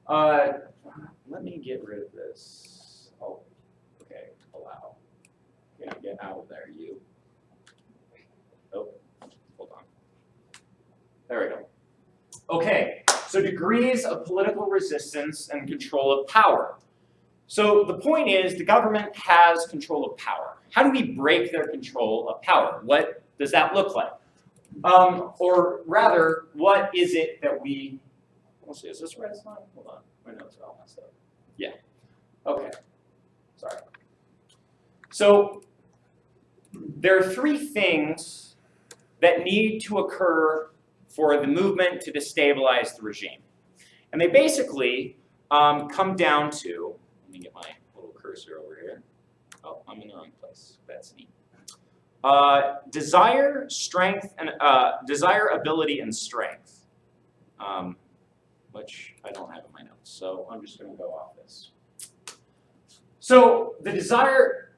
Let me get rid of this. Oh, okay, allow. Yeah, get out of there, you. Oh, hold on. There we go. Okay, so degrees of political resistance and control of power. So the point is the government has control of power. How do we break their control of power? What does that look like? Or rather, what is it that we, let's see, is this red line? Hold on, my notes are all messed up. Yeah, okay, sorry. So there are three things that need to occur for the movement to destabilize the regime. And they basically come down to, let me get my little cursor over here. Oh, I'm in the wrong place. That's neat. Desire, strength, and desire, ability, and strength, which I don't have in my notes, so I'm just going to go off this. So the desire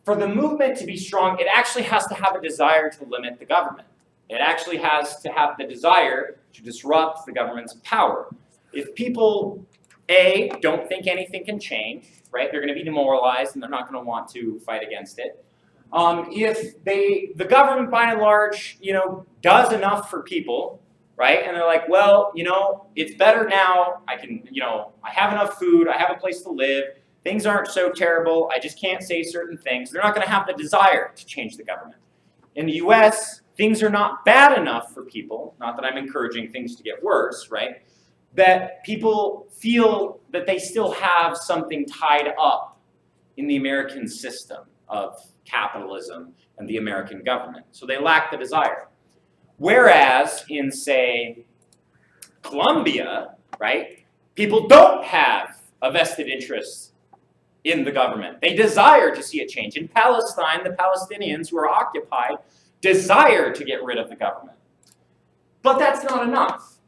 for the movement to be strong, it actually has to have a desire to limit the government. It actually has to have the desire to disrupt the government's power. If people, A, don't think anything can change, right? They're going to be demoralized and they're not going to want to fight against it. If the government, by and large, does enough for people, right? And they're like, well, it's better now. I can, I have enough food. I have a place to live. Things aren't so terrible. I just can't say certain things. They're not going to have the desire to change the government. In the U.S., things are not bad enough for people. Not that I'm encouraging things to get worse, right? That people feel that they still have something tied up in the American system of capitalism and the American government. So they lack the desire. Whereas in, say, Colombia, right, people don't have a vested interest in the government. They desire to see it change. In Palestine, the Palestinians who are occupied desire to get rid of the government. But that's not enough.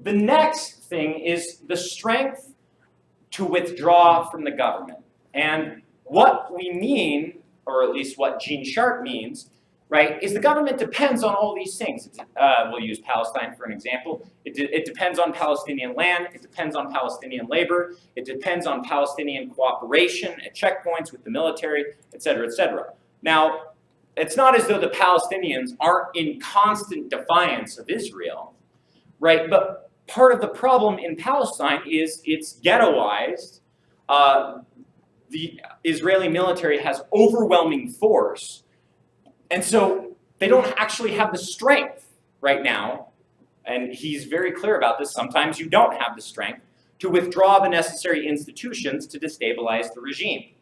The next thing is the strength to withdraw from the government. And what we mean, or at least what Gene Sharp means, right, is the government depends on all these things. We'll use Palestine for an example. It depends on Palestinian land. It depends on Palestinian labor. It depends on Palestinian cooperation at checkpoints with the military, et cetera, et cetera. Now, it's not as though the Palestinians aren't in constant defiance of Israel, right? But part of the problem in Palestine is it's ghettoized. The Israeli military has overwhelming force, and so they don't actually have the strength right now, and he's very clear about this, sometimes you don't have the strength to withdraw the necessary institutions to destabilize the regime.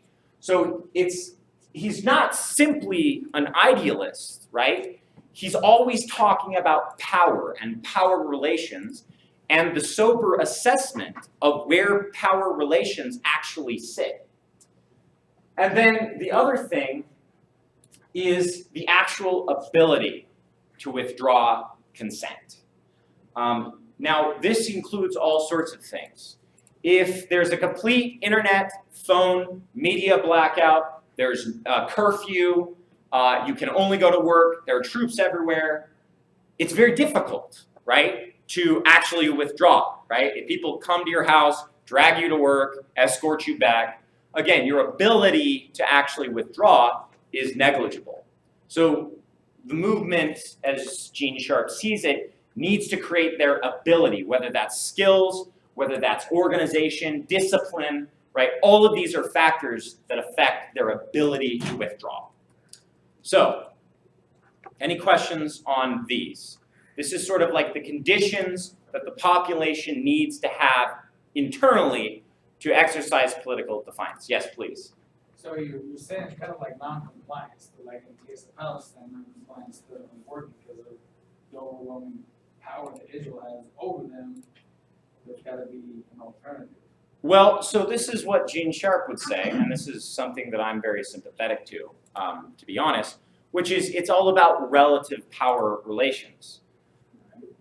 So he's not simply an idealist, right? He's always talking about power and power relations and the sober assessment of where power relations actually sit. And then the other thing is the actual ability to withdraw consent. Now, this includes all sorts of things. If there's a complete internet, phone, media blackout, there's a curfew, you can only go to work, there are troops everywhere, it's very difficult, right, to actually withdraw, right? If people come to your house, drag you to work, escort you back, again, your ability to actually withdraw is negligible. So the movement, as Gene Sharp sees it, needs to create their ability, whether that's skills, whether that's organization, discipline, right? All of these are factors that affect their ability to withdraw. So, any questions on these? This is sort of like the conditions that the population needs to have internally to exercise political defiance. Yes, please. So you're saying it's kind of like non-compliance, but like in the case of Palestine, non-compliance doesn't work because of the overwhelming power that Israel has over them. There's got to be an alternative. Well, so this is what Gene Sharp would say, and this is something that I'm very sympathetic to be honest, which is it's all about relative power relations.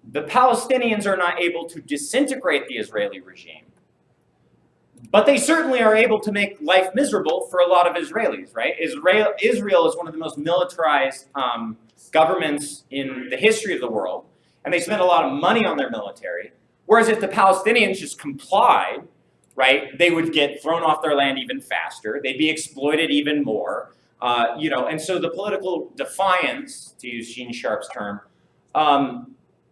The Palestinians are not able to disintegrate the Israeli regime, but they certainly are able to make life miserable for a lot of Israelis, right? Israel is one of the most militarized governments in the history of the world, and they spend a lot of money on their military. Whereas if the Palestinians just complied, right, they would get thrown off their land even faster. They'd be exploited even more. And so the political defiance, to use Gene Sharp's term,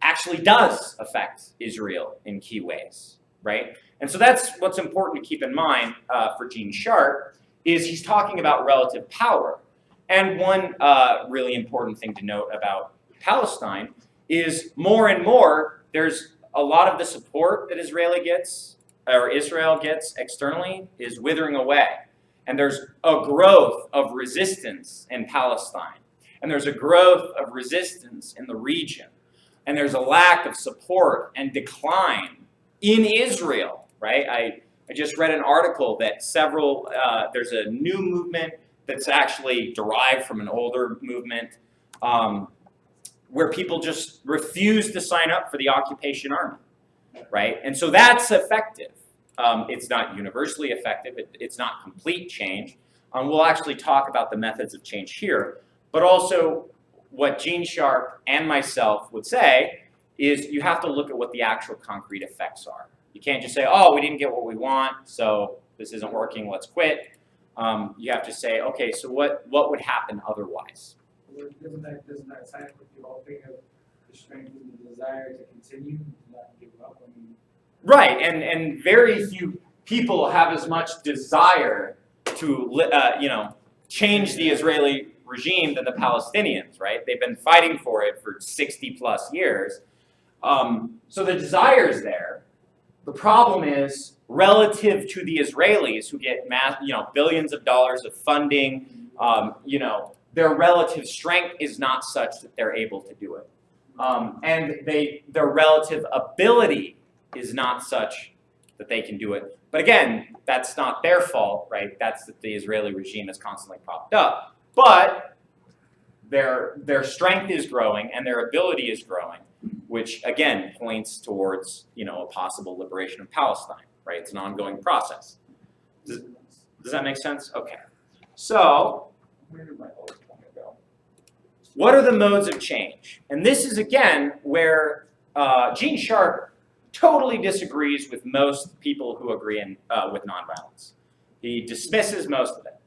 actually does affect Israel in key ways, right? And so that's what's important to keep in mind for Gene Sharp, is he's talking about relative power. And one really important thing to note about Palestine is more and more, there's a lot of the support that Israel gets externally is withering away. And there's a growth of resistance in Palestine. And there's a growth of resistance in the region. And there's a lack of support and decline in Israel, right? I just read an article that there's a new movement that's actually derived from an older movement where people just refuse to sign up for the occupation army, right? And so that's effective. It's not universally effective. It's not complete change. We'll actually talk about the methods of change here. But also what Gene Sharp and myself would say is you have to look at what the actual concrete effects are. You can't just say, oh, we didn't get what we want, so this isn't working, let's quit. You have to say, okay, so what would happen otherwise? Doesn't that tie up with the whole thing of the strength and the desire to continue and not give up? I mean, right, and very few people have as much desire to change the Israeli regime than the Palestinians, right? They've been fighting for it for 60 plus years. So the desire is there. The problem is, relative to the Israelis who get billions of dollars of funding, their relative strength is not such that they're able to do it. And their relative ability is not such that they can do it. But again, that's not their fault, right? That's that the Israeli regime is constantly propped up. But their strength is growing and their ability is growing, which again points towards a possible liberation of Palestine, right? It's an ongoing process. Does that make sense? Okay. So where did my old point go? What are the modes of change? And this is again where Gene Sharp totally disagrees with most people who agree with nonviolence. He dismisses most of it.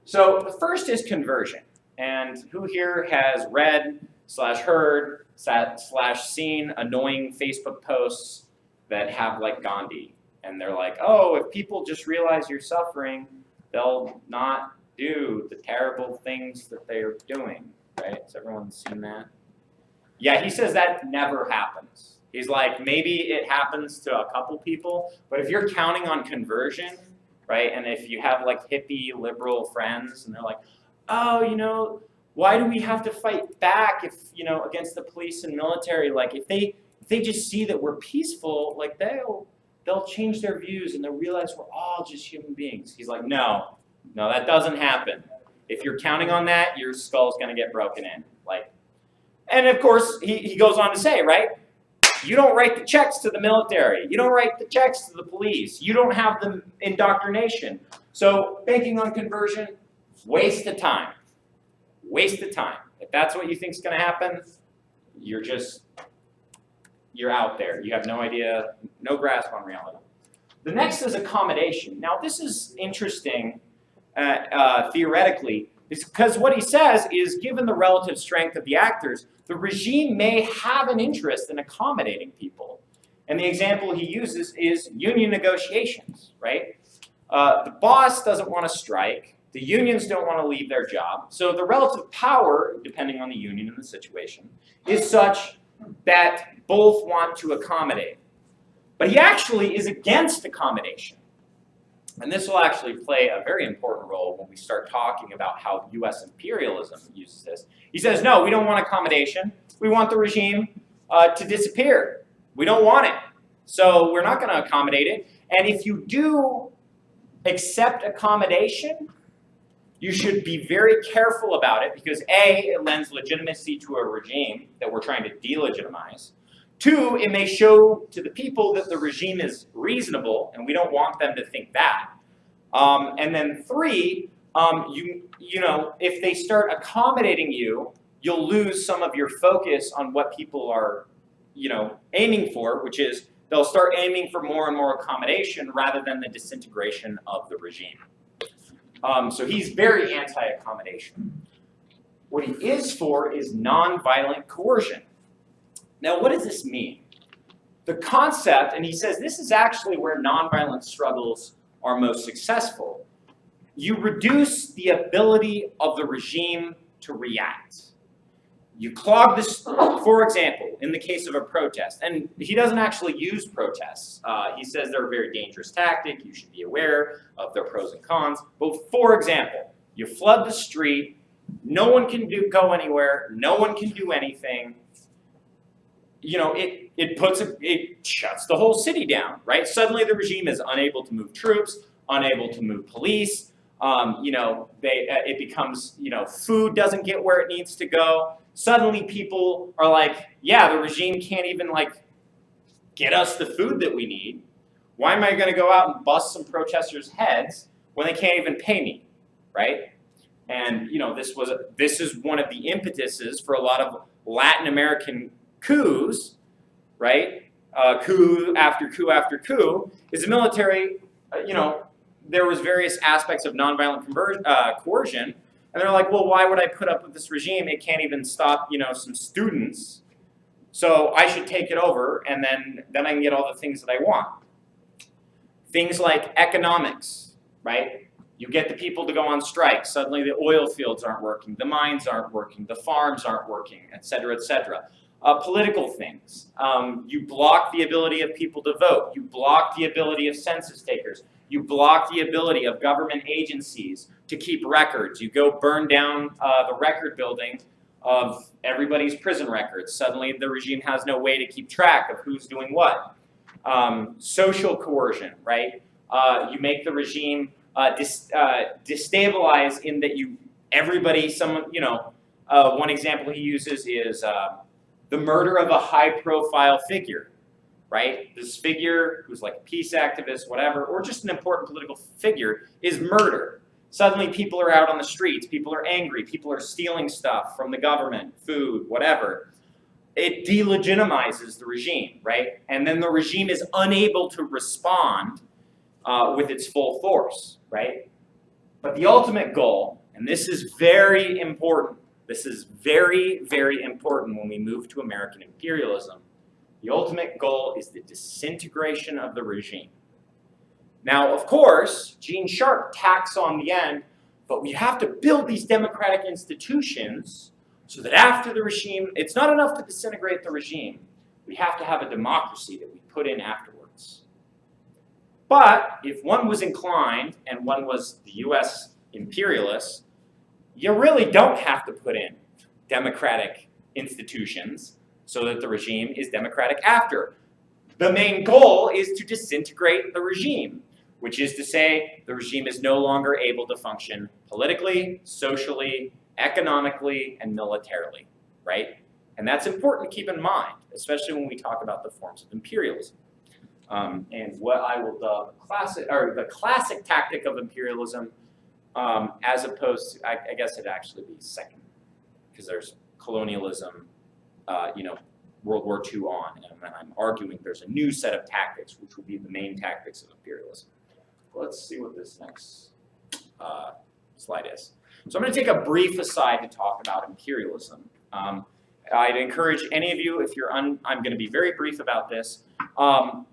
So the first is conversion. And who here has read / heard / seen annoying Facebook posts that have like Gandhi? And they're like, oh, if people just realize you're suffering, they'll not do the terrible things that they're doing, right? Has everyone seen that? Yeah, he says that never happens. He's like, maybe it happens to a couple people, but if you're counting on conversion, right, and if you have like hippie liberal friends and they're like, oh, why do we have to fight back if, against the police and military? Like if they just see that we're peaceful, like they'll change their views and they'll realize we're all just human beings. He's like, no, that doesn't happen. If you're counting on that, your skull's gonna get broken in. And of course, he goes on to say, right, you don't write the checks to the military. You don't write the checks to the police. You don't have the indoctrination. So banking on conversion, waste of time. Waste of time. If that's what you think is going to happen, you're out there. You have no idea, no grasp on reality. The next is accommodation. Now, this is interesting theoretically, because what he says is, given the relative strength of the actors, the regime may have an interest in accommodating people. And the example he uses is union negotiations, right? The boss doesn't want to strike. The unions don't want to leave their job. So the relative power, depending on the union and the situation, is such that both want to accommodate. But he actually is against accommodation. And this will actually play a very important role when we start talking about how US imperialism uses this. He says, no, we don't want accommodation. We want the regime to disappear. We don't want it. So we're not going to accommodate it. And if you do accept accommodation, you should be very careful about it because A, it lends legitimacy to a regime that we're trying to delegitimize. 2, it may show to the people that the regime is reasonable, and we don't want them to think that. And then 3, if they start accommodating you, you'll lose some of your focus on what people are, aiming for, which is they'll start aiming for more and more accommodation rather than the disintegration of the regime. So he's very anti-accommodation. What he is for is nonviolent coercion. Now, what does this mean? The concept, and he says this is actually where nonviolent struggles are most successful. You reduce the ability of the regime to react. You clog this, for example, in the case of a protest, and he doesn't actually use protests. He says they're a very dangerous tactic. You should be aware of their pros and cons. But for example, you flood the street. No one can go anywhere. No one can do anything. You know, it shuts the whole city down, right? Suddenly the regime is unable to move troops, unable to move police. You know, it becomes, you know, food doesn't get where it needs to go. Suddenly people are like, yeah, the regime can't even like get us the food that we need. Why am I going to go out and bust some protesters' heads when they can't even pay me, right? And you know, this is one of the impetuses for a lot of Latin American coups, right? Coup after coup after coup is the military. You know, there was various aspects of nonviolent coercion. And they're like, well, why would I put up with this regime? It can't even stop, you know, some students. So I should take it over, and then I can get all the things that I want. Things like economics, right? You get the people to go on strike. Suddenly the oil fields aren't working, the mines aren't working, the farms aren't working, et cetera, et cetera. Political things. You block the ability of people to vote. You block the ability of census takers. You block the ability of government agencies to keep records. You go burn down the record building of everybody's prison records. Suddenly the regime has no way to keep track of who's doing what. Social coercion, right? You make the regime destabilize in that one example he uses is the murder of a high-profile figure. Right? This figure who's like a peace activist, whatever, or just an important political figure is murdered. Suddenly people are out on the streets, people are angry, people are stealing stuff from the government, food, whatever. It delegitimizes the regime, right? And then the regime is unable to respond with its full force, right? But the ultimate goal, and this is very important, this is very, very important when we move to American imperialism, the ultimate goal is the disintegration of the regime. Now, of course, Gene Sharp tacks on the end, but we have to build these democratic institutions so that after the regime, it's not enough to disintegrate the regime. We have to have a democracy that we put in afterwards. But if one was inclined and one was the US imperialist, you really don't have to put in democratic institutions so that the regime is democratic after. The main goal is to disintegrate the regime, which is to say the regime is no longer able to function politically, socially, economically, and militarily, right? And that's important to keep in mind, especially when we talk about the forms of imperialism. And what I will dub the classic tactic of imperialism, as opposed to, I guess it'd actually be second, because there's colonialism, World War II on, and I'm arguing there's a new set of tactics, which will be the main tactics of imperialism. Let's see what this next slide is. So I'm going to take a brief aside to talk about imperialism. I'd encourage any of you, if you're I'm going to be very brief about this.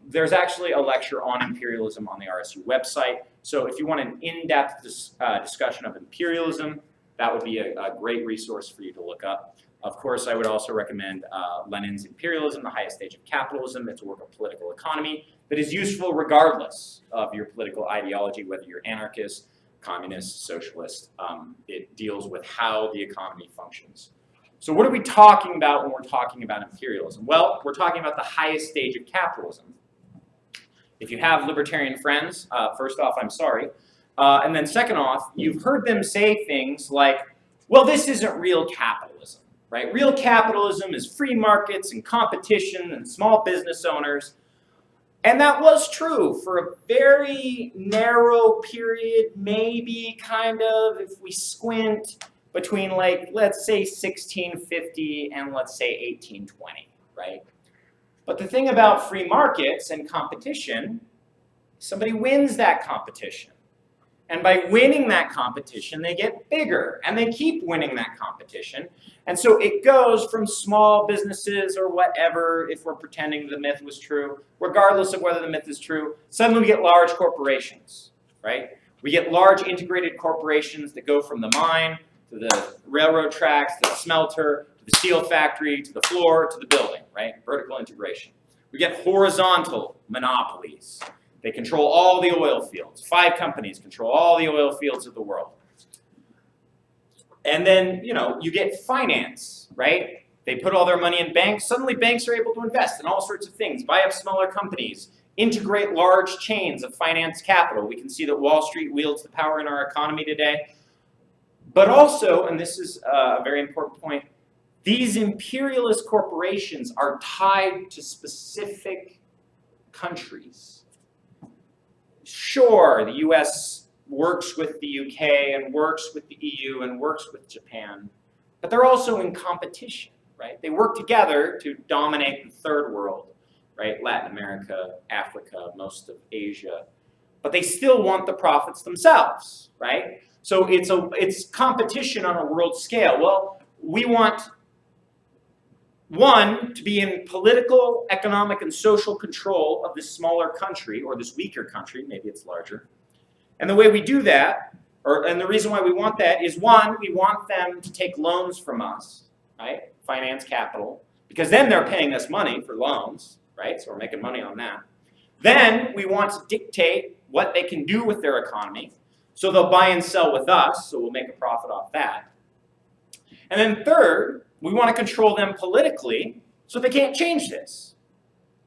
There's actually a lecture on imperialism on the RSU website. So if you want an in-depth discussion of imperialism, that would be a great resource for you to look up. Of course, I would also recommend Lenin's Imperialism, the Highest Stage of Capitalism. It's a work of political economy that is useful regardless of your political ideology, whether you're anarchist, communist, socialist. It deals with how the economy functions. So what are we talking about when we're talking about imperialism? Well, we're talking about the highest stage of capitalism. If you have libertarian friends, first off, I'm sorry. And then second off, you've heard them say things like, well, this isn't real capitalism. Right? Real capitalism is free markets and competition and small business owners. And that was true for a very narrow period, maybe kind of, if we squint, between like, let's say 1650 and let's say 1820, right? But the thing about free markets and competition, somebody wins that competition. And by winning that competition, they get bigger, and they keep winning that competition. And so it goes from small businesses or whatever, if we're pretending the myth was true, regardless of whether the myth is true, suddenly we get large corporations, right? We get large integrated corporations that go from the mine to the railroad tracks, to the smelter, to the steel factory, to the floor, to the building, right? Vertical integration. We get horizontal monopolies. They control all the oil fields. 5 companies control all the oil fields of the world. And then, you get finance, right? They put all their money in banks. Suddenly banks are able to invest in all sorts of things, buy up smaller companies, integrate large chains of finance capital. We can see that Wall Street wields the power in our economy today. But also, and this is a very important point, these imperialist corporations are tied to specific countries. Sure, the US works with the UK and works with the EU and works with Japan, but they're also in competition, right? They work together to dominate the third world, right? Latin America, Africa, most of Asia, but they still want the profits themselves, right? So it's competition on a world scale. Well, we want one, to be in political, economic, and social control of this smaller country, or this weaker country, maybe it's larger. And the way we do that, and the reason why we want that is, one, we want them to take loans from us, right? Finance capital, because then they're paying us money for loans, right? So we're making money on that. Then we want to dictate what they can do with their economy, so they'll buy and sell with us, so we'll make a profit off that. And then third, we want to control them politically so they can't change this,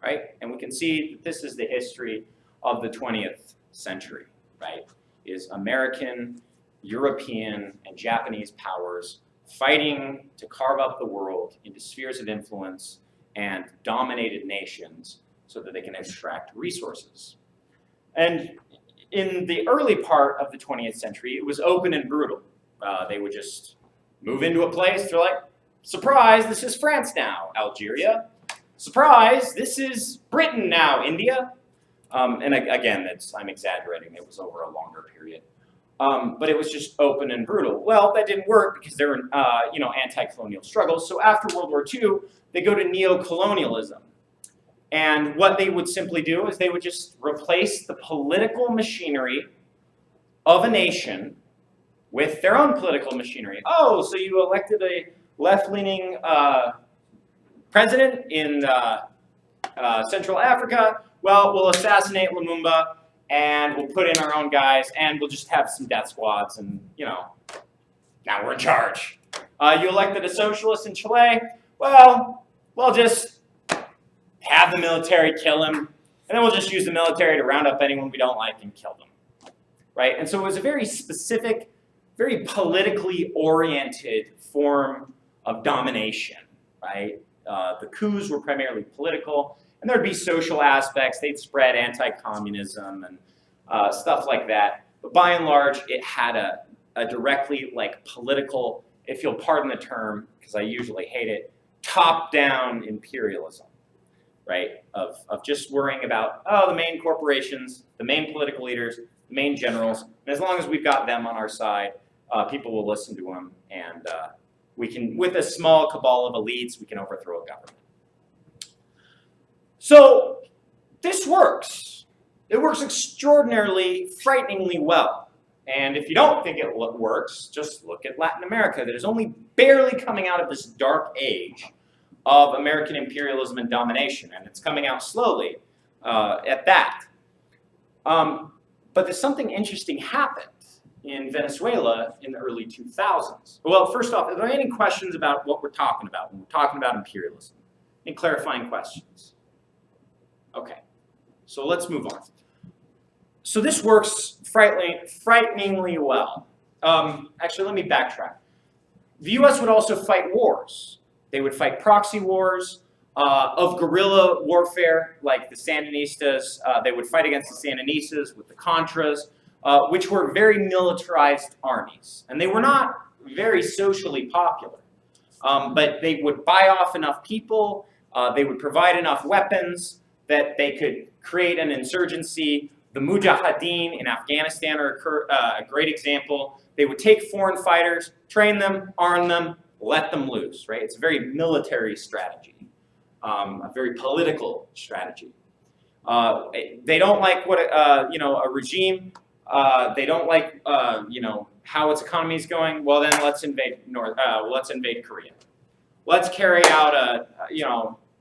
right? And we can see that this is the history of the 20th century, right? Is American, European, and Japanese powers fighting to carve up the world into spheres of influence and dominated nations so that they can extract resources. And in the early part of the 20th century, it was open and brutal. They would just move into a place, they're like, surprise, this is France now, Algeria. Surprise, this is Britain now, India. And again, I'm exaggerating, it was over a longer period. But it was just open and brutal. Well, that didn't work because there were anti-colonial struggles. So after World War II, they go to neo-colonialism. And what they would simply do is they would just replace the political machinery of a nation with their own political machinery. Oh, so you elected a left-leaning president in Central Africa? Well, we'll assassinate Lumumba, and we'll put in our own guys, and we'll just have some death squads, and, now we're in charge. You elected a socialist in Chile? Well, we'll just have the military kill him, and then we'll just use the military to round up anyone we don't like and kill them, right? And so it was a very specific, very politically oriented form of domination, right? The coups were primarily political, and there'd be social aspects. They'd spread anti-communism and stuff like that. But by and large, it had a directly political, if you'll pardon the term, because I usually hate it, top-down imperialism, right? Of just worrying about, the main corporations, the main political leaders, the main generals, and as long as we've got them on our side, people will listen to them, and we can, with a small cabal of elites, we can overthrow a government. So this works. It works extraordinarily, frighteningly well. And if you don't think it works, just look at Latin America that is only barely coming out of this dark age of American imperialism and domination, and it's coming out slowly at that. But there's something interesting happened in Venezuela in the early 2000s. Well, first off, are there any questions about what we're talking about when we're talking about imperialism? Any clarifying questions? Okay, so let's move on. So this works frighteningly well. Actually, let me backtrack. The US would also fight wars. They would fight proxy wars of guerrilla warfare, like the Sandinistas. They would fight against the Sandinistas with the Contras, which were very militarized armies. And they were not very socially popular. But they would buy off enough people, They would provide enough weapons that they could create an insurgency. The Mujahideen in Afghanistan are a great example. They would take foreign fighters, train them, arm them, let them loose, right? It's a very military strategy, a very political strategy. They don't like what a regime. They don't like how its economy is going. Well, then let's invade let's invade Korea. Let's carry out a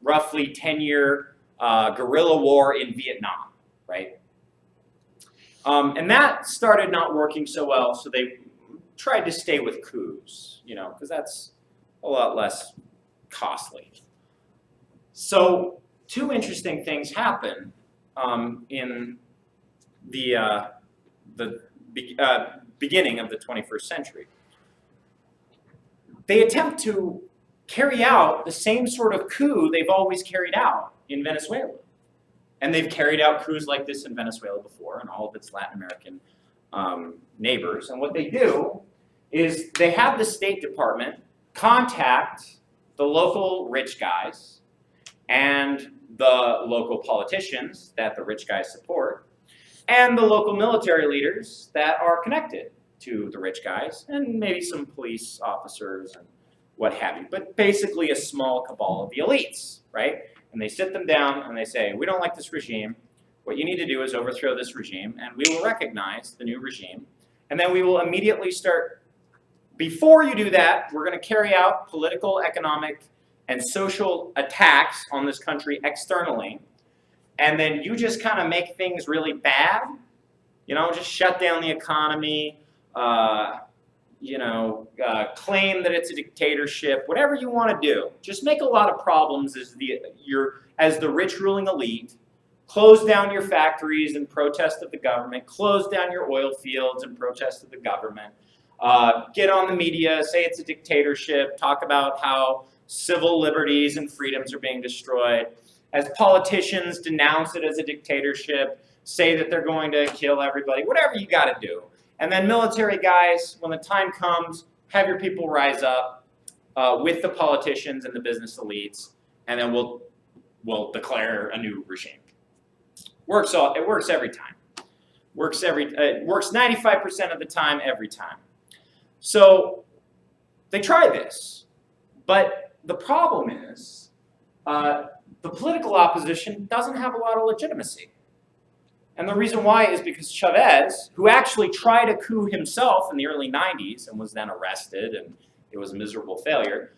roughly 10-year guerrilla war in Vietnam, right? And that started not working so well, so they tried to stay with coups, because that's a lot less costly. So 2 interesting things happen in the beginning of the 21st century. They attempt to carry out the same sort of coup they've always carried out in Venezuela. And they've carried out coups like this in Venezuela before and all of its Latin American neighbors. And what they do is they have the State Department contact the local rich guys and the local politicians that the rich guys support, and the local military leaders that are connected to the rich guys, and maybe some police officers and what have you. But basically a small cabal of the elites, right? And they sit them down and they say, we don't like this regime. What you need to do is overthrow this regime, and we will recognize the new regime. And then we will immediately start, before you do that, we're going to carry out political, economic, and social attacks on this country externally. And then you just kind of make things really bad, just shut down the economy, claim that it's a dictatorship, whatever you want to do. Just make a lot of problems as the rich ruling elite. Close down your factories in protest of the government. Close down your oil fields in protest of the government. Get on the media, say it's a dictatorship, talk about how civil liberties and freedoms are being destroyed. As politicians, denounce it as a dictatorship, say that they're going to kill everybody, whatever you got to do. And then military guys, when the time comes, have your people rise up with the politicians and the business elites, and then we'll declare a new regime. It works every time. It works 95% of the time, every time. So they try this, but the problem is the political opposition doesn't have a lot of legitimacy. And the reason why is because Chavez, who actually tried a coup himself in the early 90s and was then arrested, and it was a miserable failure,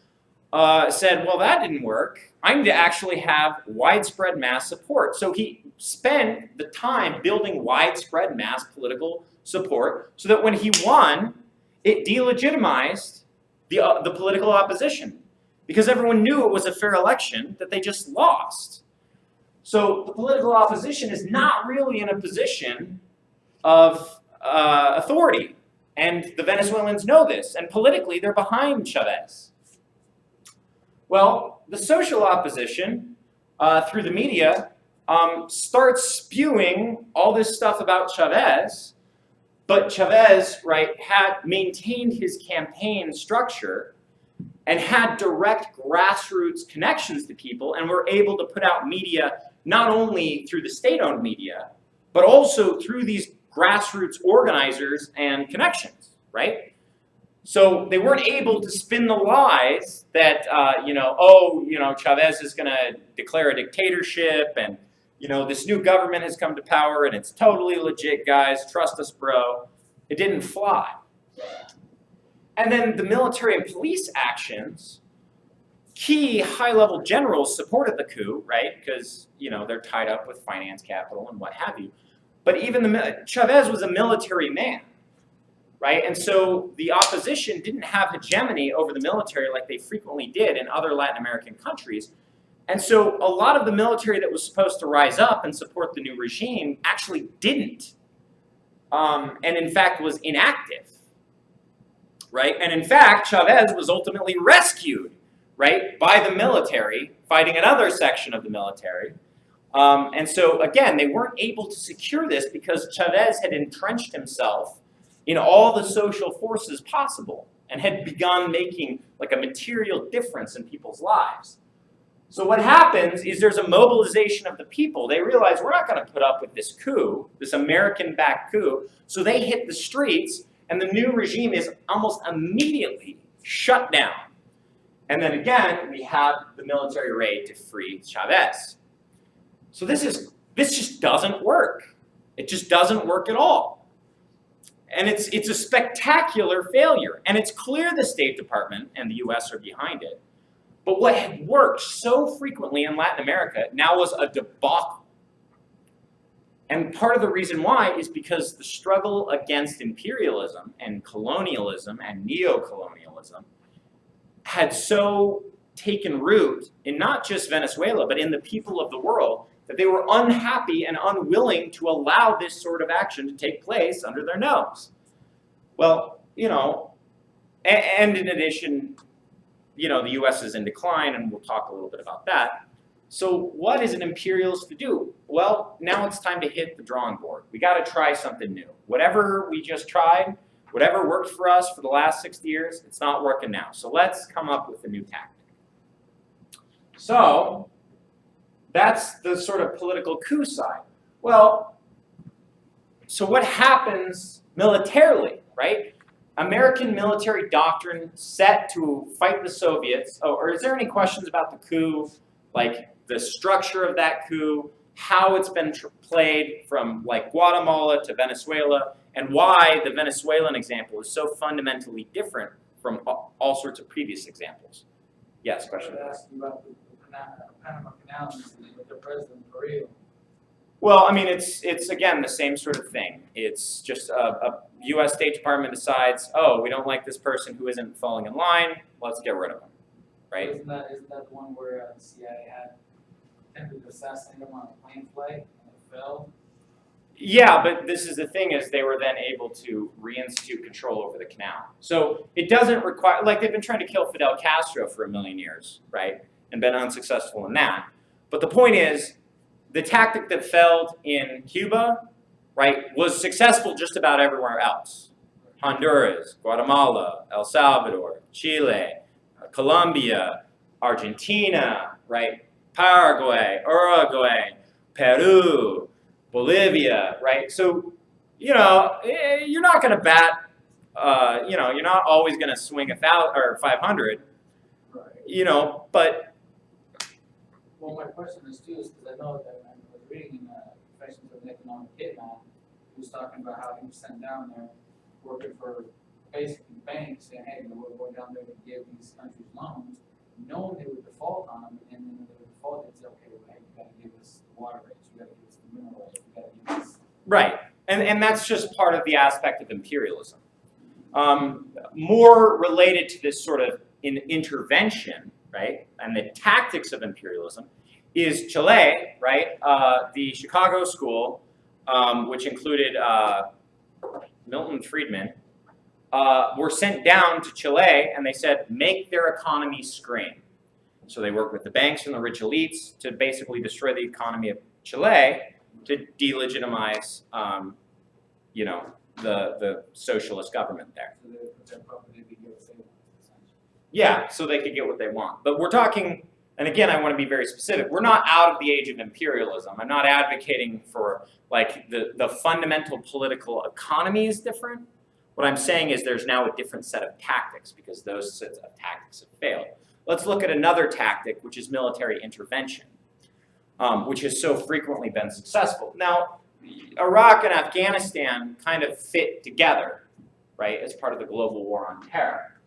said, well, that didn't work. I need to actually have widespread mass support. So he spent the time building widespread mass political support so that when he won, it delegitimized the political opposition, because everyone knew it was a fair election that they just lost. So the political opposition is not really in a position of authority, and the Venezuelans know this, and politically they're behind Chavez. Well, the social opposition, through the media, starts spewing all this stuff about Chavez, but Chavez, right, had maintained his campaign structure and had direct grassroots connections to people, and were able to put out media not only through the state-owned media, but also through these grassroots organizers and connections, right? So they weren't able to spin the lies that, Chavez is going to declare a dictatorship, and, this new government has come to power, and it's totally legit, guys, trust us, bro. It didn't fly. And then the military and police actions, key high-level generals supported the coup, right? Because, they're tied up with finance capital and what have you. But even Chavez was a military man, right? And so the opposition didn't have hegemony over the military like they frequently did in other Latin American countries. And so a lot of the military that was supposed to rise up and support the new regime actually didn't, and in fact was inactive, right? And in fact, Chavez was ultimately rescued, right, by the military, fighting another section of the military. And so, again, they weren't able to secure this because Chavez had entrenched himself in all the social forces possible and had begun making like a material difference in people's lives. So what happens is there's a mobilization of the people. They realize we're not going to put up with this coup, this American-backed coup. So they hit the streets, and the new regime is almost immediately shut down. And then again, we have the military raid to free Chavez. So this just doesn't work. It just doesn't work at all. And it's a spectacular failure. And it's clear the State Department and the US are behind it. But what had worked so frequently in Latin America now was a debacle. And part of the reason why is because the struggle against imperialism and colonialism and neo-colonialism had so taken root in not just Venezuela, but in the people of the world, that they were unhappy and unwilling to allow this sort of action to take place under their nose. Well, and in addition, the US is in decline, and we'll talk a little bit about that. So what is an imperialist to do? Well, now it's time to hit the drawing board. We got to try something new. Whatever we just tried, whatever worked for us for the last 60 years, it's not working now. So let's come up with a new tactic. So that's the sort of political coup side. Well, so what happens militarily, right? American military doctrine set to fight the Soviets. Oh, or is there any questions about the coup, like the structure of that coup, how it's been played from like Guatemala to Venezuela, and why the Venezuelan example is so fundamentally different from all sorts of previous examples? Yes, question. I was asking about the Panama Canal incident with the president for real. Well, I mean, it's again the same sort of thing. It's just a U.S. State Department decides, oh, we don't like this person who isn't falling in line. Let's get rid of him, right? Isn't that the one where the CIA had attempted to assassinate him on a plane flight and it failed? Yeah, but this is the thing, is they were then able to reinstitute control over the canal. So it doesn't require, like they've been trying to kill Fidel Castro for 1,000,000 years, right? And been unsuccessful in that. But the point is, the tactic that failed in Cuba, right, was successful just about everywhere else. Honduras, Guatemala, El Salvador, Chile, Colombia, Argentina, right, Paraguay, Uruguay, Peru, Bolivia, right? So, you're not going to bat, you're not always going to swing 1,000 or 500, Right. But Well, my question is too, is because I know that I was reading in Confessions of an Economic Hitman, who was talking about how he was sent down there working for basically banks, saying, hey, we're going down there to give these countries loans, knowing they would default on them, and then when they would default, they'd say, okay, well, hey, you got to give us the water rights, you got to give us the mineral rights, you got to give us. right, and that's just part of the aspect of imperialism. More related to this sort of intervention, right, and the tactics of imperialism is Chile, right? The Chicago School, which included Milton Friedman, were sent down to Chile, and they said, make their economy scream. So they worked with the banks and the rich elites to basically destroy the economy of Chile to delegitimize, the socialist government there. So they would put their property to be given essentially. Yeah, so they could get what they want. But we're talking, and again, I want to be very specific, we're not out of the age of imperialism. I'm not advocating for, like, the fundamental political economy is different. What I'm saying is there's now a different set of tactics because those sets of tactics have failed. Let's look at another tactic, which is military intervention, which has so frequently been successful. Now, Iraq and Afghanistan kind of fit together, right, as part of the global war on terror.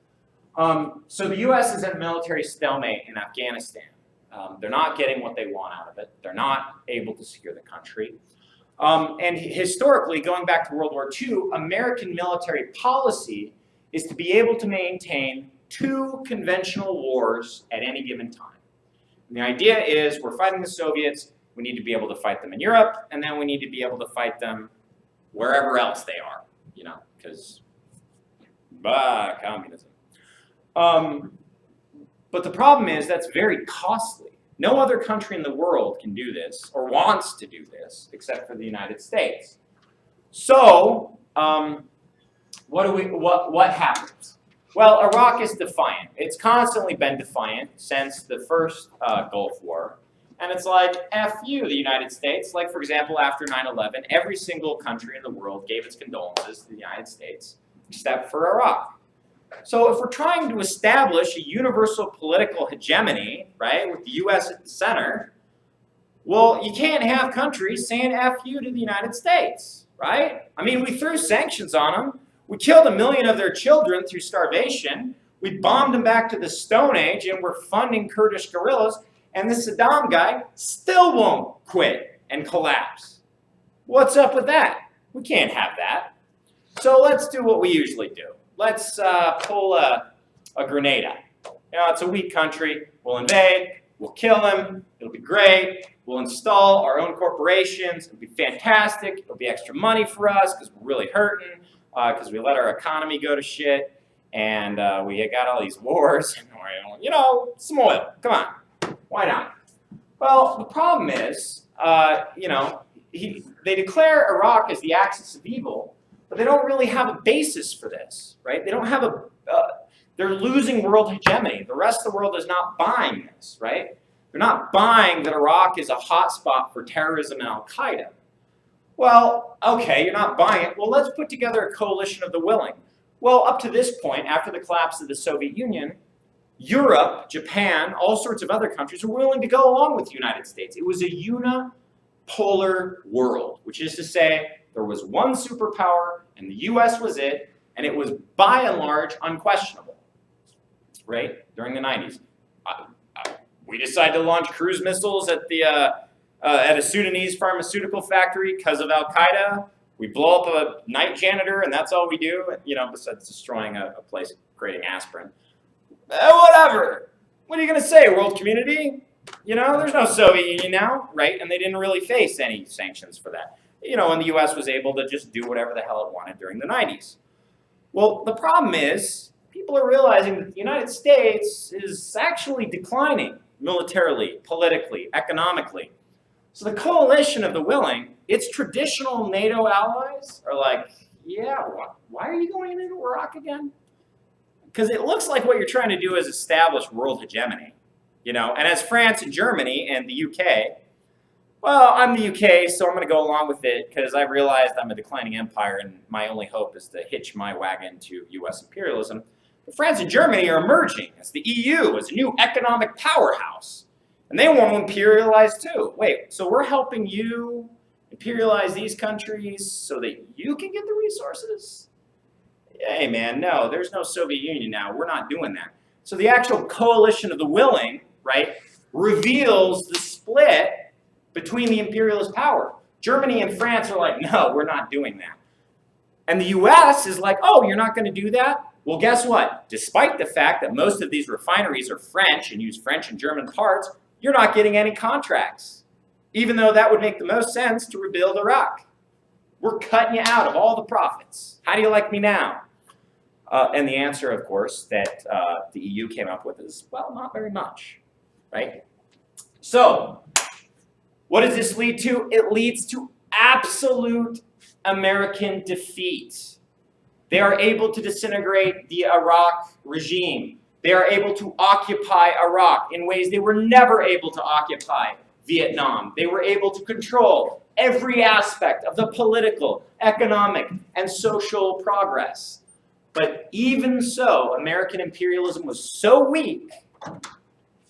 So the U.S. is at military stalemate in Afghanistan. They're not getting what they want out of it. They're not able to secure the country. And historically, going back to World War II, American military policy is to be able to maintain 2 conventional wars at any given time. And the idea is we're fighting the Soviets, we need to be able to fight them in Europe, and then we need to be able to fight them wherever else they are, because communism. But the problem is that's very costly. No other country in the world can do this or wants to do this except for the United States. So what happens? Well, Iraq is defiant. It's constantly been defiant since the first Gulf War. And it's like, F you, the United States. Like, for example, after 9/11, every single country in the world gave its condolences to the United States, except for Iraq. So if we're trying to establish a universal political hegemony, right, with the US at the center, well, you can't have countries saying F you to the United States, right? I mean, we threw sanctions on them. We killed 1 million of their children through starvation. We bombed them back to the Stone Age, and we're funding Kurdish guerrillas. And this Saddam guy still won't quit and collapse. What's up with that? We can't have that. So let's do what we usually do. Let's pull a Grenada. You know, it's a weak country. We'll invade. We'll kill them. It'll be great. We'll install our own corporations. It'll be fantastic. It'll be extra money for us because we're really hurting, because we let our economy go to shit, and we got all these wars. You know, some oil. Come on. Why not? Well, the problem is, you know, they declare Iraq as the axis of evil, but they don't really have a basis for this, right? They don't have a, they're losing world hegemony. The rest of the world is not buying this, right? They're not buying that Iraq is a hotspot for terrorism and Al-Qaeda. Well, okay, you're not buying it. Well, let's put together a coalition of the willing. Well, up to this point, after the collapse of the Soviet Union, Europe, Japan, all sorts of other countries were willing to go along with the United States. It was a unipolar world, which is to say there was one superpower and the US was it, and it was by and large unquestionable, right, during the 90s. We decided to launch cruise missiles at a Sudanese pharmaceutical factory because of Al-Qaeda. We blow up a night janitor and that's all we do, you know, besides destroying a place creating aspirin. Whatever. What are you going to say, world community? You know, there's no Soviet Union now, right? And they didn't really face any sanctions for that. You know, and the US was able to just do whatever the hell it wanted during the 90s. Well, the problem is, people are realizing that the United States is actually declining militarily, politically, economically. So the coalition of the willing, its traditional NATO allies are like, yeah, why are you going into Iraq again? Because it looks like what you're trying to do is establish world hegemony, you know. And as France and Germany and the UK, well, I'm the UK, so I'm going to go along with it because I realized I'm a declining empire and my only hope is to hitch my wagon to US imperialism. But France and Germany are emerging as the EU, as a new economic powerhouse. And they want to imperialize too. Wait, so we're helping you imperialize these countries so that you can get the resources? Hey man, no, there's no Soviet Union now. We're not doing that. So the actual coalition of the willing, right, reveals the split between the imperialist power. Germany and France are like, no, we're not doing that. And the US is like, oh, you're not going to do that? Well, guess what? Despite the fact that most of these refineries are French and use French and German parts, you're not getting any contracts, even though that would make the most sense to rebuild Iraq. We're cutting you out of all the profits. How do you like me now? And the answer, of course, that the EU came up with is, well, not very much, right? So, what does this lead to? It leads to absolute American defeat. They are able to disintegrate the Iraq regime. They are able to occupy Iraq in ways they were never able to occupy Vietnam. They were able to control every aspect of the political, economic, and social progress. But even so, American imperialism was so weak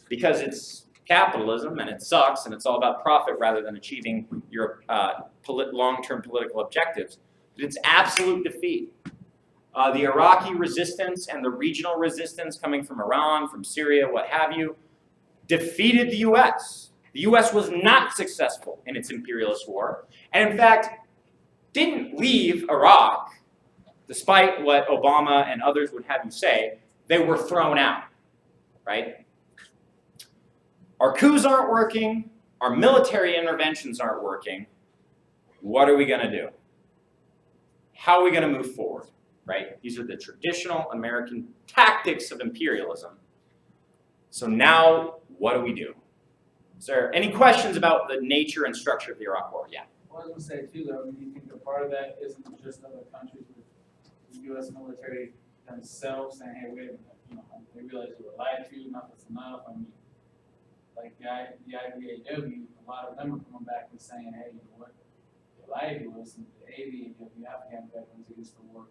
because it's capitalism and it sucks and it's all about profit rather than achieving your long-term political objectives. But it's absolute defeat. The Iraqi resistance and the regional resistance coming from Iran, from Syria, what have you, defeated the US. The US was not successful in its imperialist war, and in fact, didn't leave Iraq, despite what Obama and others would have you say. They were thrown out, right? Our coups aren't working, our military interventions aren't working. What are we going to do? How are we going to move forward, right? These are the traditional American tactics of imperialism. So now, what do we do? Is there any questions about the nature and structure of the Iraq War? Yeah. Well, I was going to say too, though, I mean, you think a part of that isn't just other countries with U.S. military themselves saying, hey, wait a minute, they realize they were lied to, nothing's enough. I mean, like the IVAW, a lot of them are coming back and saying, hey, you know what, they lied to us, and the AVAW, Afghan Veterans Against the War,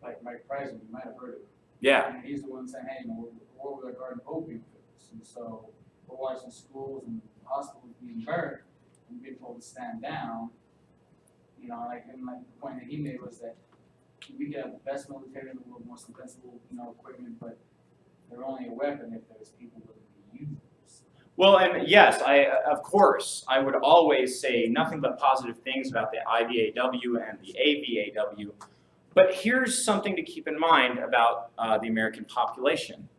like Mike Price, you might have heard of him. Yeah. And he's the one saying, hey, we're over there guarding opium fields, and so we're watching schools and hospitals being burned and being told to stand down. And the point that he made was that we could have the best military in the world, most defensible, equipment, but they're only a weapon if there's people willing to use them. Well, and yes, of course, I would always say nothing but positive things about the IVAW and the AVAW. But here's something to keep in mind about the American population.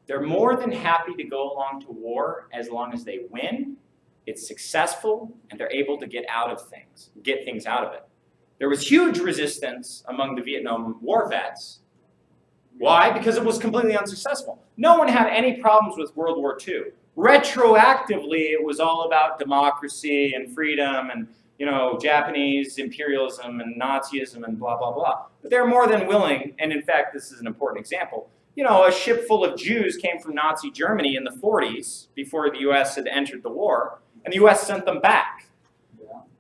They're more than happy to go along to war as long as they win, it's successful, and they're able to get things out of it. There was huge resistance among the Vietnam War vets. Why? Because it was completely unsuccessful. No one had any problems with World War II. Retroactively, it was all about democracy and freedom and Japanese imperialism and Nazism and blah, blah, blah. But they're more than willing, and in fact, this is an important example. A ship full of Jews came from Nazi Germany in the 40s before the U.S. had entered the war, and the U.S. sent them back,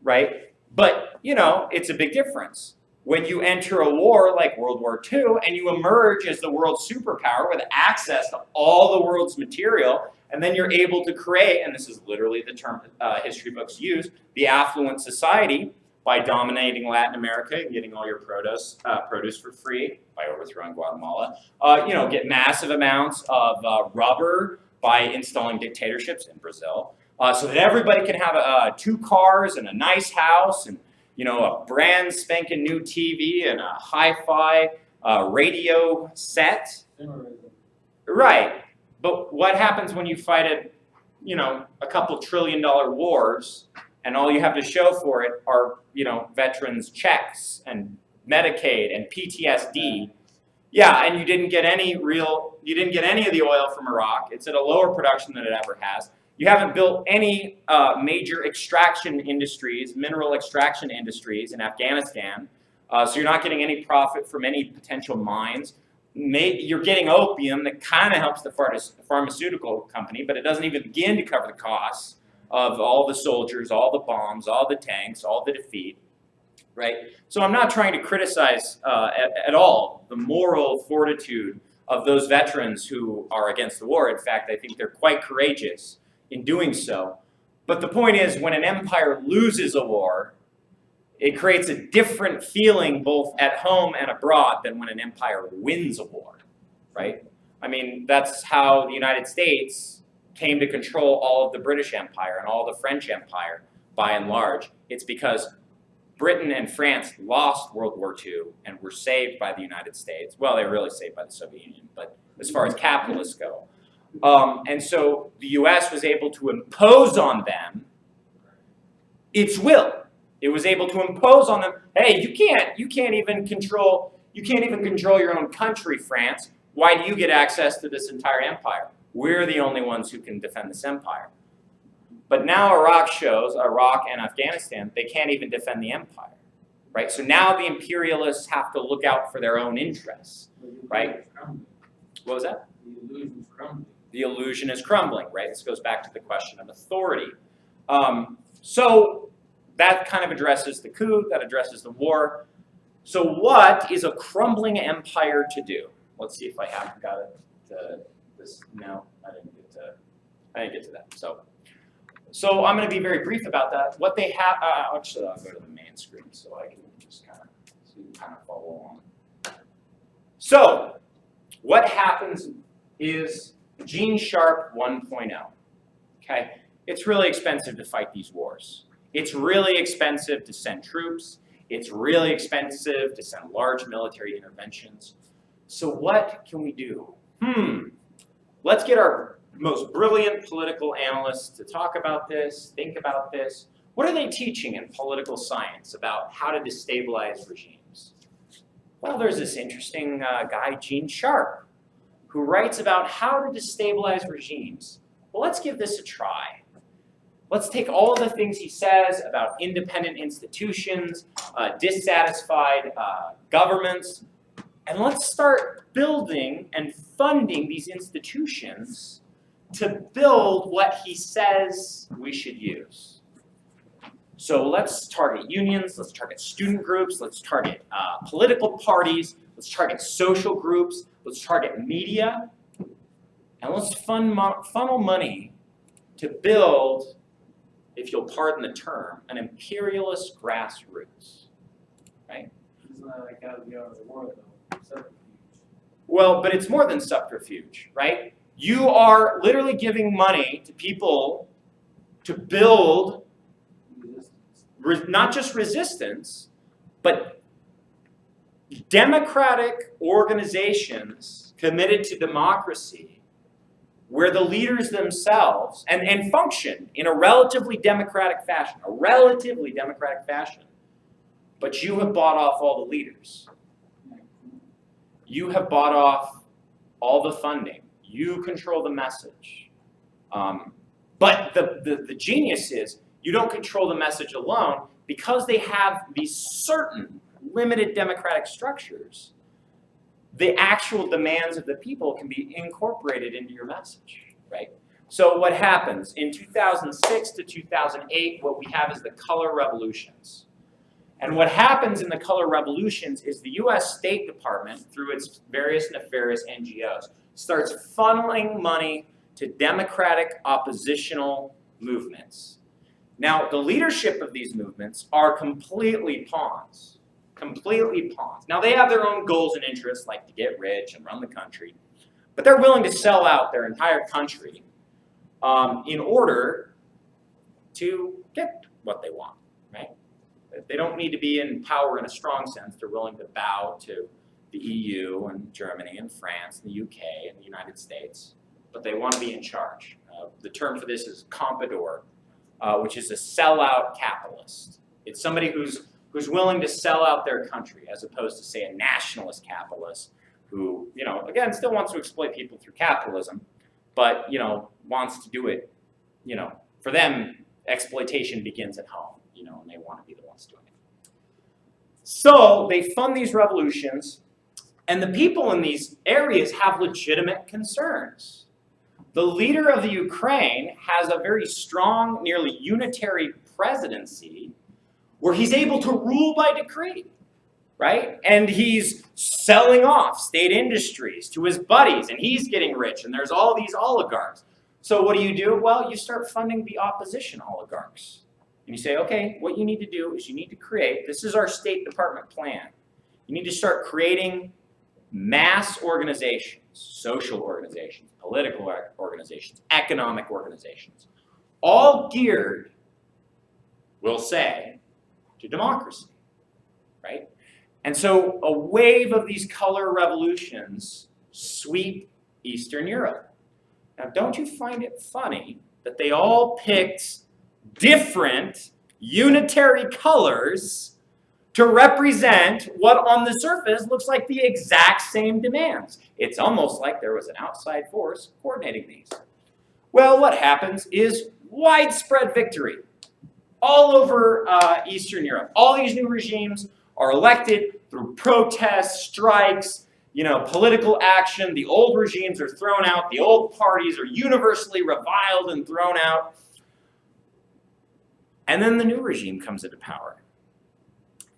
right? But, it's a big difference. When you enter a war like World War II and you emerge as the world superpower with access to all the world's material, and then you're able to create, and this is literally the term history books use, the affluent society by dominating Latin America and getting all your produce for free by overthrowing Guatemala. Get massive amounts of rubber by installing dictatorships in Brazil, so that everybody can have 2 cars and a nice house and a brand spanking new TV and a hi-fi radio set. Right. But what happens when you fight a couple $1 trillion wars and all you have to show for it are, veterans checks and Medicaid and PTSD? Yeah, and you didn't get any of the oil from Iraq. It's at a lower production than it ever has. You haven't built any major extraction industries, mineral extraction industries in Afghanistan, so you're not getting any profit from any potential mines. You're getting opium that kind of helps the pharmaceutical company, but it doesn't even begin to cover the costs of all the soldiers, all the bombs, all the tanks, all the defeat, right? So I'm not trying to criticize at all the moral fortitude of those veterans who are against the war. In fact, I think they're quite courageous in doing so. But the point is, when an empire loses a war, it creates a different feeling both at home and abroad than when an empire wins a war, right? I mean, that's how the United States came to control all of the British Empire and all the French Empire, by and large. It's because Britain and France lost World War II and were saved by the United States. Well, they were really saved by the Soviet Union, but as far as capitalists go. And so the U.S. was able to impose on them its will. It was able to impose on them, hey, you can't even control your own country, France. Why do you get access to this entire empire? We're the only ones who can defend this empire. But now Iraq and Afghanistan, they can't even defend the empire, right? So now the imperialists have to look out for their own interests, right? What was that? The illusion's crumbling. The illusion is crumbling, right? This goes back to the question of authority. So that kind of addresses the coup, that addresses the war. So what is a crumbling empire to do? Let's see if I have got it. No, I didn't get to that. So I'm going to be very brief about that. What they have, actually, I'll go to the main screen so I can just kind of follow along. So what happens is Gene Sharp 1.0. Okay, it's really expensive to fight these wars. It's really expensive to send troops. It's really expensive to send large military interventions. So what can we do? Let's get our most brilliant political analysts to talk about this, think about this. What are they teaching in political science about how to destabilize regimes? Well, there's this interesting guy, Gene Sharp, who writes about how to destabilize regimes. Well, let's give this a try. Let's take all the things he says about independent institutions, dissatisfied governments, And let's start building and funding these institutions to build what he says we should use. So let's target unions, let's target student groups, let's target political parties, let's target social groups, let's target media, and let's funnel money to build, if you'll pardon the term, an imperialist grassroots, right? Isn't that like out of the world though? Subterfuge. Well, but it's more than subterfuge, right? You are literally giving money to people to build not just resistance, but democratic organizations committed to democracy, where the leaders themselves, and function in a relatively democratic fashion, but you have bought off all the leaders. You have bought off all the funding. You control the message. But the genius is, you don't control the message alone, because they have these certain limited democratic structures. The actual demands of the people can be incorporated into your message, right? So what happens? In 2006 to 2008, what we have is the color revolutions. And what happens in the color revolutions is the US State Department, through its various nefarious NGOs, starts funneling money to democratic oppositional movements. Now, the leadership of these movements are completely pawns. Now, they have their own goals and interests, like to get rich and run the country, but they're willing to sell out their entire country in order to get what they want, right? They don't need to be in power in a strong sense. They're willing to bow to the EU and Germany and France and the UK and the United States, but they want to be in charge. The term for this is comprador, which is a sellout capitalist. It's somebody who's willing to sell out their country, as opposed to, say, a nationalist capitalist who, again, still wants to exploit people through capitalism, but, wants to do it, for them, exploitation begins at home, and they want to be the ones doing it. So they fund these revolutions, and the people in these areas have legitimate concerns. The leader of the Ukraine has a very strong, nearly unitary presidency, where he's able to rule by decree, right? And he's selling off state industries to his buddies, and he's getting rich, and there's all these oligarchs. So what do? Well, you start funding the opposition oligarchs. And you say, okay, what you need to do is you need to create, this is our State Department plan, you need to start creating mass organizations, social organizations, political organizations, economic organizations, all geared, we'll say, to democracy, right? And so a wave of these color revolutions sweep Eastern Europe. Now, don't you find it funny that they all picked different unitary colors to represent what on the surface looks like the exact same demands? It's almost like there was an outside force coordinating these. Well, what happens is widespread victory all over Eastern Europe. All these new regimes are elected through protests, strikes, political action. The old regimes are thrown out. The old parties are universally reviled and thrown out. And then the new regime comes into power.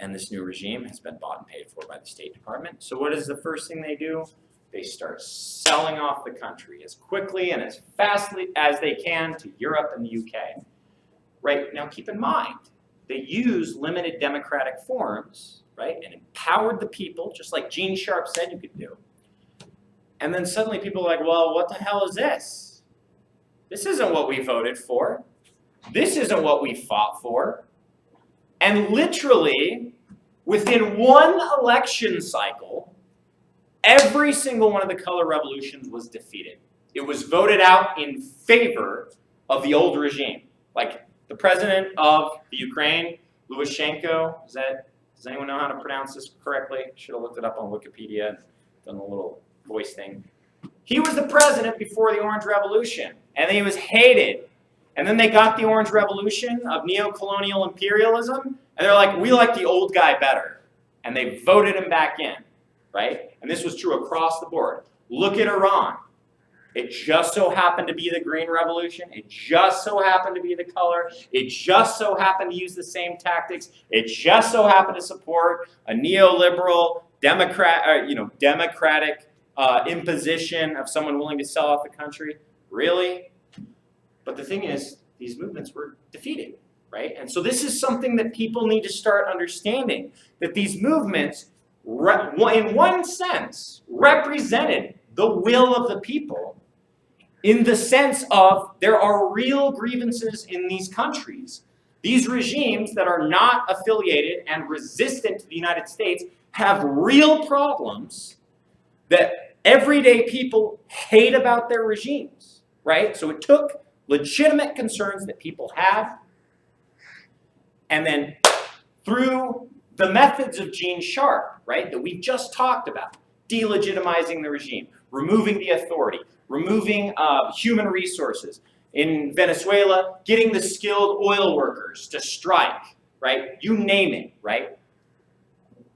And this new regime has been bought and paid for by the State Department. So what is the first thing they do? They start selling off the country as quickly and as fastly as they can to Europe and the UK. Right? Now keep in mind, they use limited democratic forms, right, and empowered the people, just like Gene Sharp said you could do. And then suddenly people are like, well, what the hell is this? This isn't what we voted for. This isn't what we fought for. And literally, within one election cycle, every single one of the color revolutions was defeated. It was voted out in favor of the old regime. Like the president of the Ukraine, Lukashenko, does anyone know how to pronounce this correctly? Should have looked it up on Wikipedia and done the little voice thing. He was the president before the Orange Revolution, and he was hated. And then they got the Orange Revolution of neo-colonial imperialism, and they're like, we like the old guy better. And they voted him back in, right? And this was true across the board. Look at Iran. It just so happened to be the Green Revolution. It just so happened to be the color. It just so happened to use the same tactics. It just so happened to support a neoliberal, democratic imposition of someone willing to sell off the country. Really? But the thing is, these movements were defeated, right? And so this is something that people need to start understanding, that these movements, in one sense, represented the will of the people, in the sense of there are real grievances in these countries. These regimes that are not affiliated and resistant to the United States have real problems that everyday people hate about their regimes, right? So it took legitimate concerns that people have, and then through the methods of Gene Sharp, right, that we've just talked about, delegitimizing the regime, removing the authority, removing human resources. In Venezuela, getting the skilled oil workers to strike, right? You name it, right?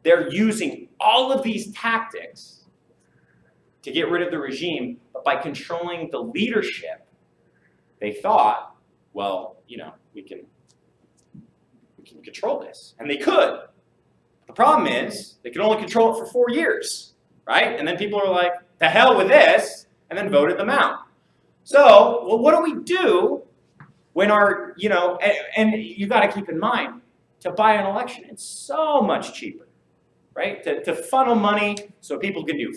They're using all of these tactics to get rid of the regime, but by controlling the leadership, they thought, well, we can control this. And they could. The problem is, they could only control it for 4 years, right? And then people are like, the hell with this, and then voted them out. So, well, what do we do when our, and you got to keep in mind, to buy an election, it's so much cheaper, right? To funnel money so people can do,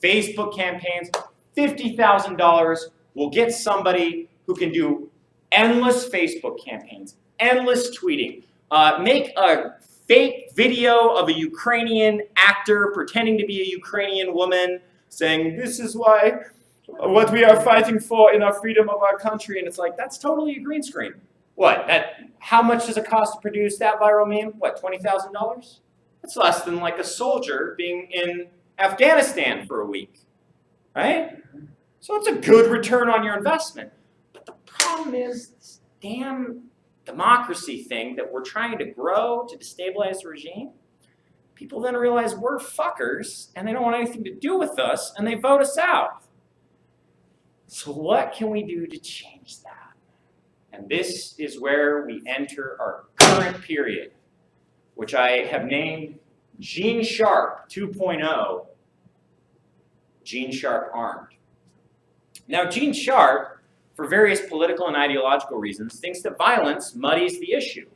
Facebook campaigns, $50,000 will get somebody who can do endless Facebook campaigns, endless tweeting, make a fake video of a Ukrainian actor pretending to be a Ukrainian woman saying, this is what we are fighting for in our freedom of our country. And it's like, that's totally a green screen. What? How much does it cost to produce that viral meme? What, $20,000? That's less than like a soldier being in Afghanistan for a week, right? So it's a good return on your investment. But the problem is this damn democracy thing that we're trying to grow to destabilize the regime. People then realize we're fuckers and they don't want anything to do with us and they vote us out. So what can we do to change that? And this is where we enter our current period, which I have named Gene Sharp 2.0, Gene Sharp Armed. Now, Gene Sharp, for various political and ideological reasons, thinks that violence muddies the issue.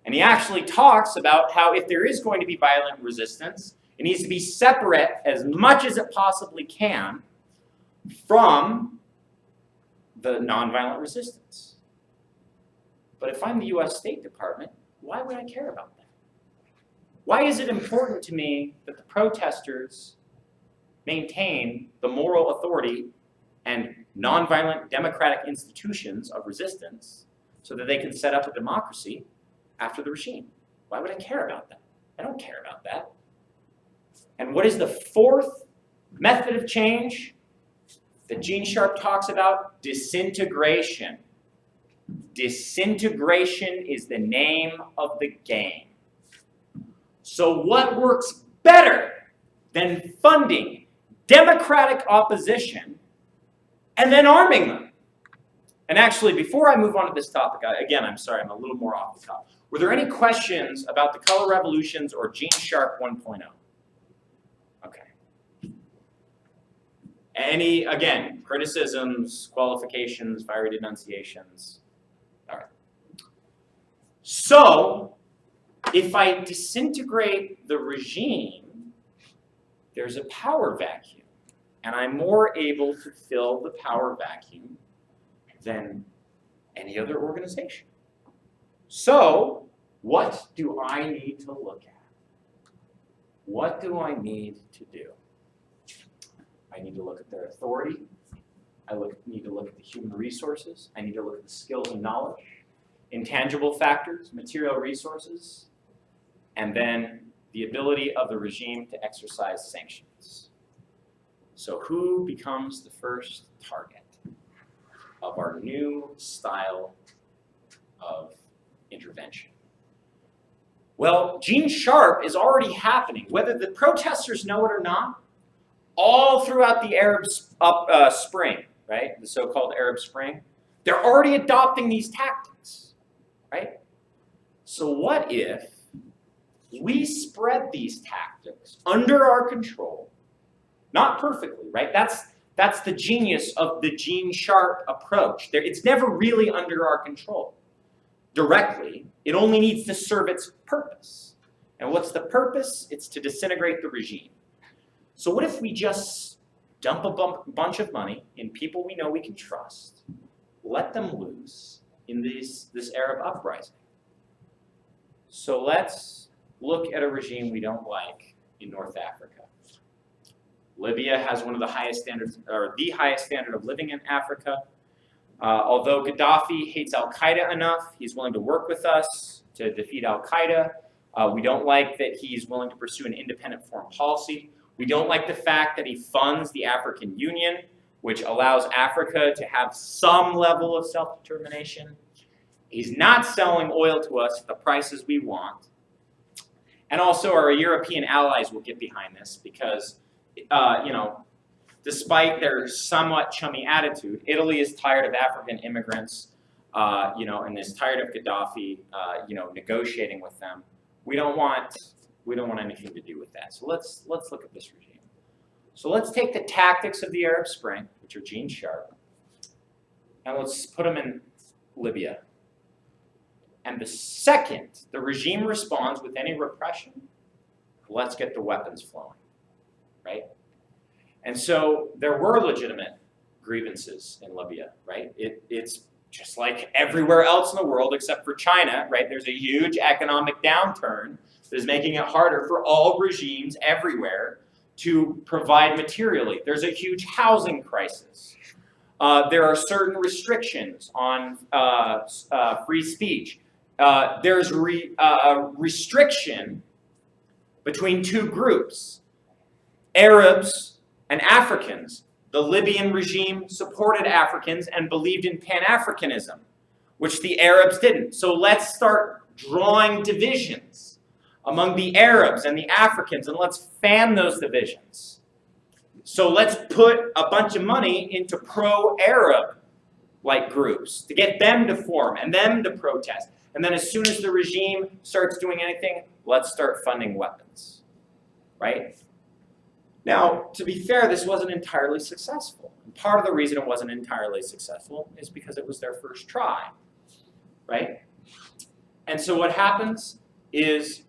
And he actually talks about how if there is going to be violent resistance, it needs to be separate as much as it possibly can from the nonviolent resistance. But if I'm the US State Department, why would I care about that? Why is it important to me that the protesters maintain the moral authority and nonviolent democratic institutions of resistance so that they can set up a democracy after the regime? Why would I care about that? I don't care about that. And what is the fourth method of change that Gene Sharp talks about? Disintegration. Disintegration is the name of the game. So what works better than funding democratic opposition and then arming them? And actually, before I move on to this topic, again, I'm sorry, I'm a little more off the top. Were there any questions about the color revolutions or Gene Sharp 1.0? Okay. Any, again, criticisms, qualifications, fiery denunciations? All right. So, if I disintegrate the regime, there's a power vacuum, and I'm more able to fill the power vacuum than any other organization. So, what do I need to look at? What do I need to do? I need to look at their authority. I need to look at the human resources. I need to look at the skills and knowledge, intangible factors, material resources, and then the ability of the regime to exercise sanctions. So who becomes the first target of our new style of intervention? Well, Gene Sharp is already happening, whether the protesters know it or not, all throughout the Arab Spring, right? The so-called Arab Spring. They're already adopting these tactics, right? So what if we spread these tactics under our control, not perfectly, right? That's the genius of the Gene Sharp approach. It's never really under our control directly. It only needs to serve its purpose. And what's the purpose? It's to disintegrate the regime. So what if we just dump a bunch of money in people we know we can trust, let them loose in this Arab uprising? So let's look at a regime we don't like in North Africa. Libya has one of the highest standards, or the highest standard of living in Africa. Although Gaddafi hates al-Qaeda enough, he's willing to work with us to defeat al-Qaeda. We don't like that he's willing to pursue an independent foreign policy. We don't like the fact that he funds the African Union, which allows Africa to have some level of self-determination. He's not selling oil to us at the prices we want. And also our European allies will get behind this because, despite their somewhat chummy attitude, Italy is tired of African immigrants, and is tired of Gaddafi, negotiating with them. We don't want anything to do with that. So let's look at this regime. So let's take the tactics of the Arab Spring, which are Gene Sharp, and let's put them in Libya. And the second the regime responds with any repression, let's get the weapons flowing, right? And so there were legitimate grievances in Libya, right? It's just like everywhere else in the world except for China, right? There's a huge economic downturn that is making it harder for all regimes everywhere to provide materially. There's a huge housing crisis. There are certain restrictions on free speech. There's a restriction between two groups, Arabs and Africans. The Libyan regime supported Africans and believed in Pan-Africanism, which the Arabs didn't. So let's start drawing divisions among the Arabs and the Africans, and let's fan those divisions. So let's put a bunch of money into pro-Arab like groups to get them to form and them to protest. And then as soon as the regime starts doing anything, let's start funding weapons, right? Now, to be fair, this wasn't entirely successful. And part of the reason it wasn't entirely successful is because it was their first try, right? And so what happens is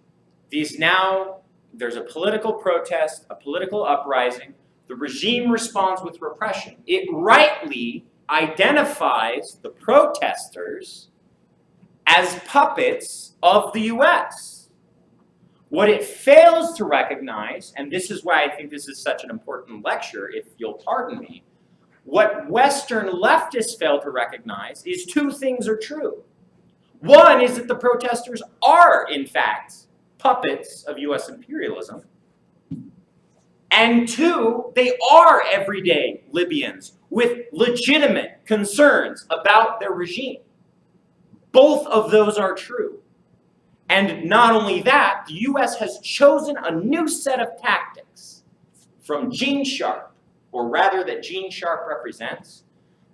there's a political protest, a political uprising. The regime responds with repression. It rightly identifies the protesters as puppets of the US. What it fails to recognize, and this is why I think this is such an important lecture, if you'll pardon me, what Western leftists fail to recognize is two things are true. One is that the protesters are, in fact, puppets of US imperialism. And two, they are everyday Libyans with legitimate concerns about their regime. Both of those are true. And not only that, the US has chosen a new set of tactics from Gene Sharp, or rather that Gene Sharp represents,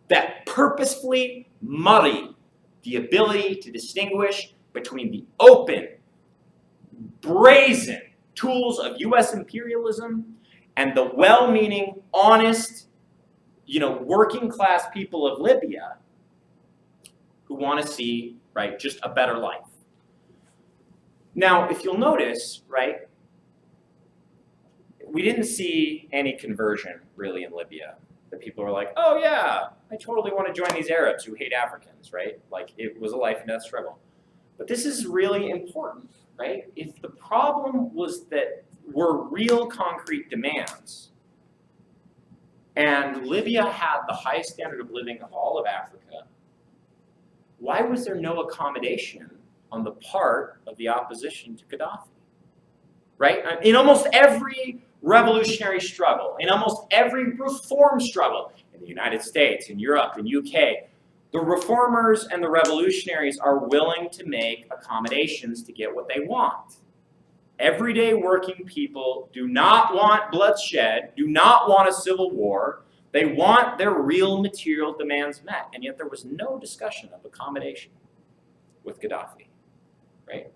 that purposefully muddy the ability to distinguish between the open, brazen tools of US imperialism and the well-meaning, honest, working class people of Libya who want to see, right, just a better life. Now, if you'll notice, right, we didn't see any conversion really in Libya. That people were like, oh yeah, I totally want to join these Arabs who hate Africans, right? Like it was a life and death struggle. But this is really important, right? If the problem was that were real concrete demands, and Libya had the highest standard of living of all of Africa, why was there no accommodation on the part of the opposition to Gaddafi, right? In almost every revolutionary struggle, in almost every reform struggle, in the United States, in Europe, in UK, The reformers and the revolutionaries are willing to make accommodations to get what they want. Everyday working people do not want bloodshed, do not want a civil war. They want their real material demands met. And yet there was no discussion of accommodation with Gaddafi, right?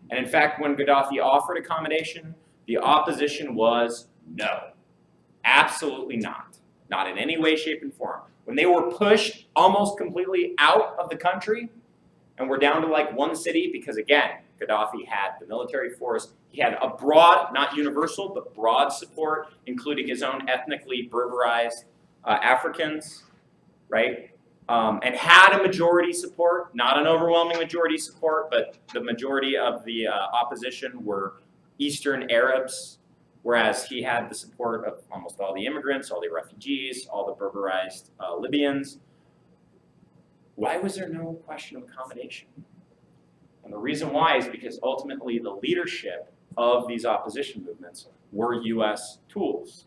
And in fact, when Gaddafi offered accommodation, the opposition was no, absolutely not. Not in any way, shape, and form. When they were pushed almost completely out of the country, and we're down to like one city, because again, Gaddafi had the military force. He had a broad, not universal, but broad support, including his own ethnically Berberized Africans, right? And had a majority support, not an overwhelming majority support, but the majority of the opposition were Eastern Arabs, whereas he had the support of almost all the immigrants, all the refugees, all the Berberized Libyans. Why was there no question of accommodation? And the reason why is because ultimately the leadership of these opposition movements were US tools.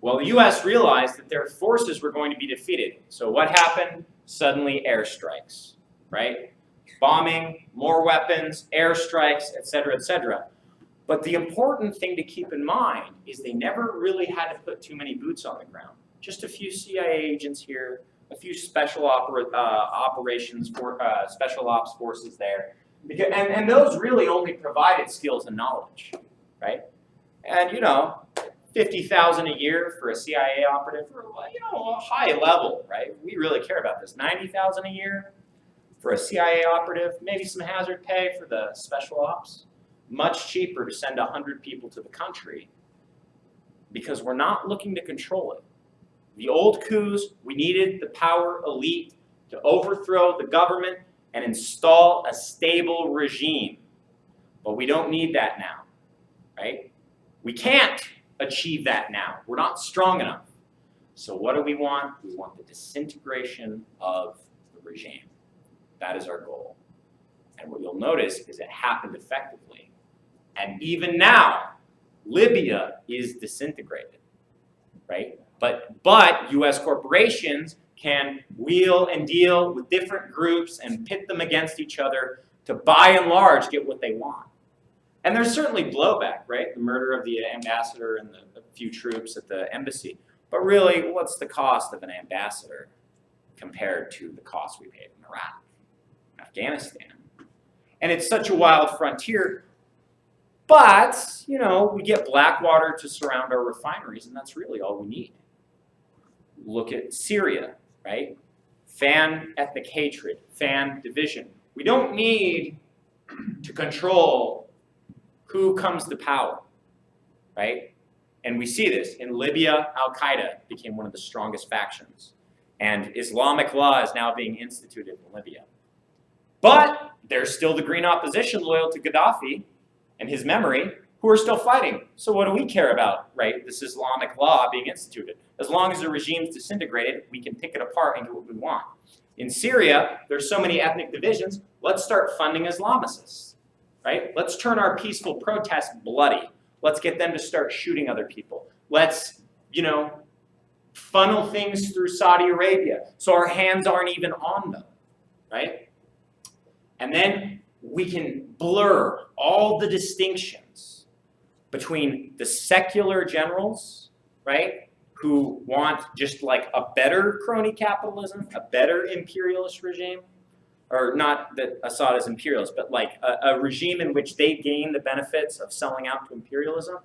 Well, the US realized that their forces were going to be defeated. So what happened? Suddenly airstrikes, right? Bombing, more weapons, airstrikes, et cetera, But the important thing to keep in mind is they never really had to put too many boots on the ground. Just a few CIA agents here, a few special operations for special ops forces there, and those really only provided skills and knowledge, right? And you know, $50,000 a year for a CIA operative, or you know, a high level, right? We really care about this. $90,000 a year for a CIA operative, maybe some hazard pay for the special ops. Much cheaper to send 100 people to the country because we're not looking to control it. The old coups, we needed the power elite to overthrow the government and install a stable regime. But we don't need that now, right? We can't achieve that now. We're not strong enough. So what do we want? We want the disintegration of the regime. That is our goal. And what you'll notice is it happened effectively. And even now, Libya is disintegrated, right? But US corporations can wheel and deal with different groups and pit them against each other to, by and large, get what they want. And there's certainly blowback, right? The murder of the ambassador and the few troops at the embassy. But really, what's the cost of an ambassador compared to the cost we paid in Iraq, Afghanistan? And it's such a wild frontier. But, you know, we get Blackwater to surround our refineries, and that's really all we need. Look at Syria, right? Fan ethnic hatred, fan division. We don't need to control who comes to power, right? And we see this. In Libya, Al-Qaeda became one of the strongest factions. And Islamic law is now being instituted in Libya. But there's still the green opposition loyal to Gaddafi and his memory, who are still fighting. So what do we care about, right? This Islamic law being instituted. As long as the regime's disintegrated, we can pick it apart and get what we want. In Syria, there's so many ethnic divisions, let's start funding Islamicists, right? Let's turn our peaceful protests bloody. Let's get them to start shooting other people. Let's, you know, funnel things through Saudi Arabia so our hands aren't even on them, right? And then we can blur all the distinctions between the secular generals, right, who want just like a better crony capitalism, a better imperialist regime, or not that Assad is imperialist, but like a regime in which they gain the benefits of selling out to imperialism.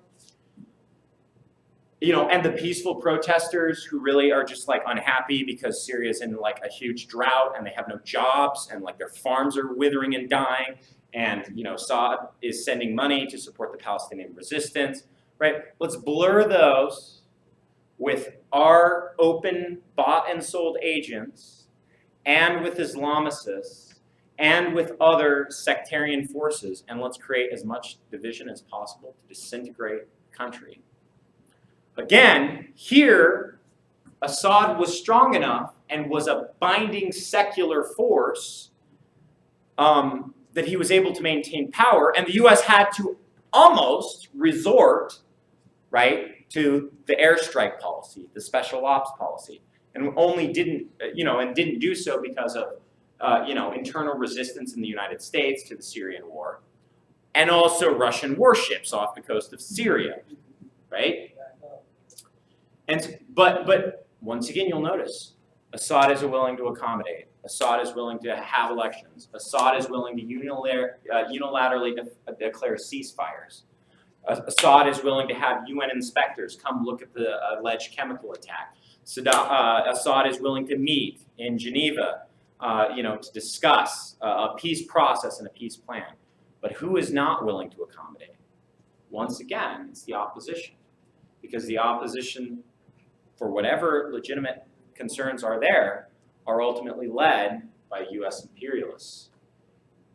You know, and the peaceful protesters who really are just like unhappy because Syria's in like a huge drought and they have no jobs and like their farms are withering and dying. And, you know, Assad is sending money to support the Palestinian resistance, right? Let's blur those with our open bought and sold agents and with Islamicists and with other sectarian forces. And let's create as much division as possible to disintegrate the country. Again, here, Assad was strong enough and was a binding secular force that he was able to maintain power, and the US had to almost resort, right, to the airstrike policy, the special ops policy. and only didn't, and didn't do so because of, internal resistance in the United States to the Syrian war, and also Russian warships off the coast of Syria, right? But once again, you'll notice Assad is willing to accommodate. Assad is willing to have elections. Assad is willing to unilaterally declare ceasefires. Assad is willing to have UN inspectors come look at the alleged chemical attack. Assad is willing to meet in Geneva, to discuss a peace process and a peace plan. But who is not willing to accommodate? Once again, it's the opposition. Because the opposition, for whatever legitimate concerns are there, are ultimately led by US imperialists.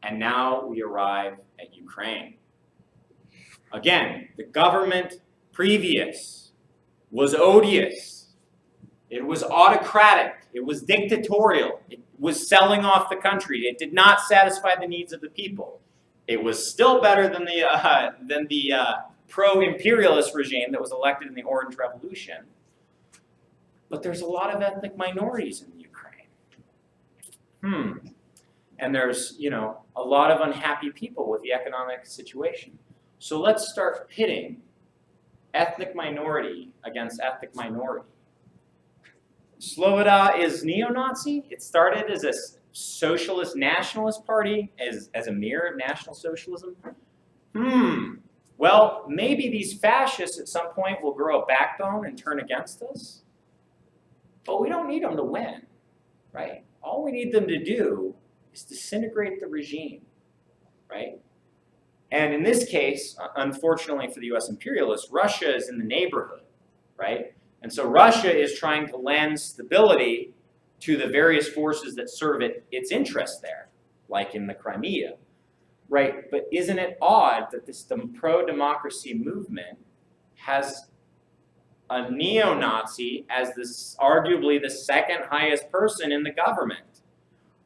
And now we arrive at Ukraine. Again, the government previous was odious. It was autocratic. It was dictatorial. It was selling off the country. It did not satisfy the needs of the people. It was still better than the pro-imperialist regime that was elected in the Orange Revolution. But there's a lot of ethnic minorities in Ukraine. And there's, a lot of unhappy people with the economic situation. So let's start pitting ethnic minority against ethnic minority. Sloboda is neo-Nazi. It started as a socialist nationalist party, as a mirror of National Socialism. Well, maybe these fascists at some point will grow a backbone and turn against us. But we don't need them to win, right? All we need them to do is disintegrate the regime, right? And in this case, unfortunately for the US imperialists, Russia is in the neighborhood, right? And so Russia is trying to lend stability to the various forces that serve its interests there, like in the Crimea, right? But isn't it odd that this pro-democracy movement has a neo-Nazi as arguably the second highest person in the government?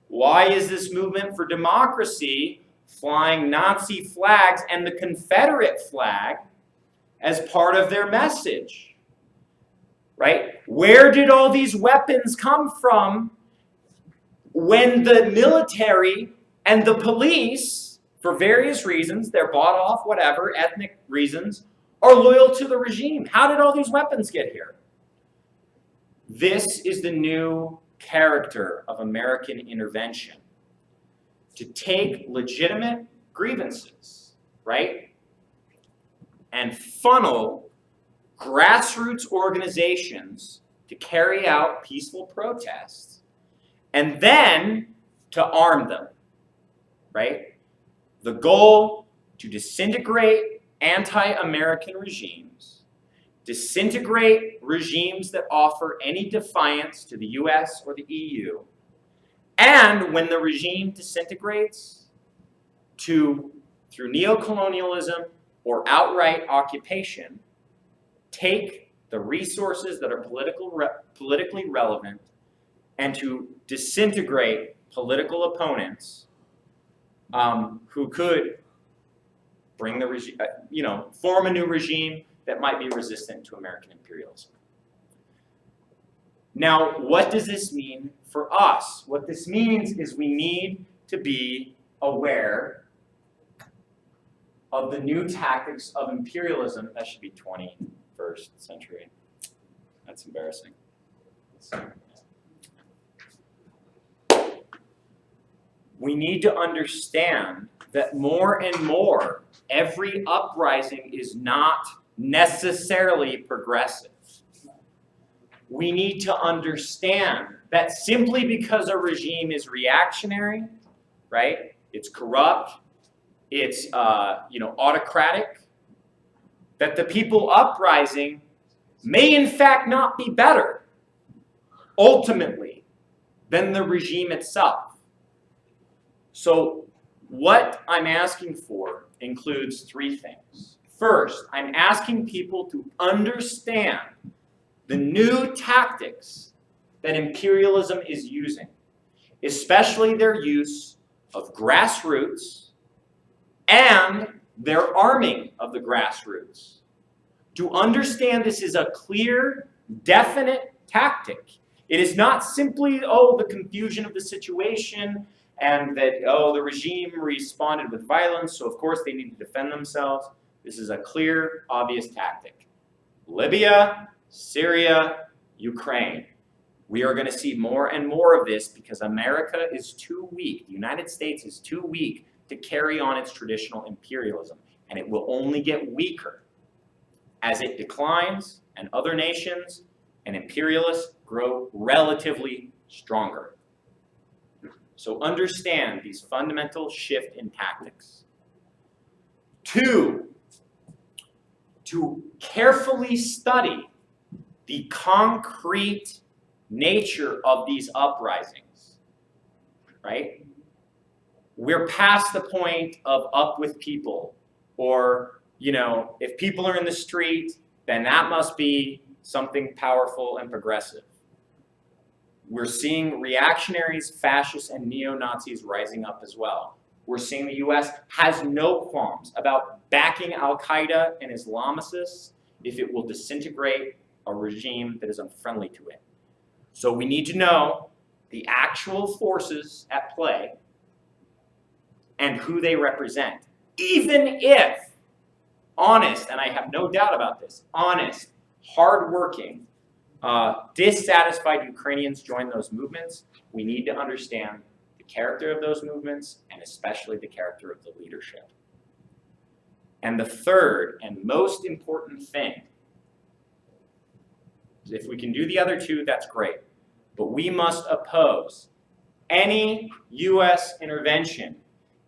Why is this movement for democracy flying Nazi flags and the Confederate flag as part of their message? Right? Where did all these weapons come from when the military and the police, for various reasons, they're bought off, whatever, ethnic reasons, are loyal to the regime? How did all these weapons get here? This is the new character of American intervention. To take legitimate grievances, right, and funnel grassroots organizations to carry out peaceful protests, and then to arm them, right? The goal, to disintegrate anti-American regimes, disintegrate regimes that offer any defiance to the US or the EU, and when the regime disintegrates, through neocolonialism or outright occupation, take the resources that are politically relevant and to disintegrate political opponents who could bring the regime, form a new regime that might be resistant to American imperialism. Now, what does this mean for us? What this means is we need to be aware of the new tactics of imperialism. That should be 21st century. That's embarrassing. We need to understand that more and more, every uprising is not necessarily progressive. We need to understand that simply because a regime is reactionary, right? It's corrupt, it's autocratic, that the people uprising may in fact not be better, ultimately, than the regime itself. So what I'm asking for includes three things. First, I'm asking people to understand the new tactics that imperialism is using, especially their use of grassroots and their arming of the grassroots. To understand this is a clear, definite tactic. It is not simply, oh, the confusion of the situation and that, oh, the regime responded with violence, so of course they need to defend themselves. This is a clear, obvious tactic. Libya, Syria, Ukraine. We are going to see more and more of this because America is too weak. The United States is too weak to carry on its traditional imperialism, and it will only get weaker as it declines and other nations and imperialists grow relatively stronger. So understand these fundamental shift in tactics. 2, to carefully study the concrete nature of these uprisings, right? We're past the point of up with people, or, you know, if people are in the street, then that must be something powerful and progressive. We're seeing reactionaries, fascists, and neo-Nazis rising up as well. We're seeing the US has no qualms about backing Al-Qaeda and Islamicists if it will disintegrate a regime that is unfriendly to it. So we need to know the actual forces at play and who they represent. Even if honest, and I have no doubt about this, honest, hardworking, dissatisfied Ukrainians join those movements, we need to understand the character of those movements and especially the character of the leadership. And the third and most important thing, if we can do the other two, that's great. But we must oppose any US intervention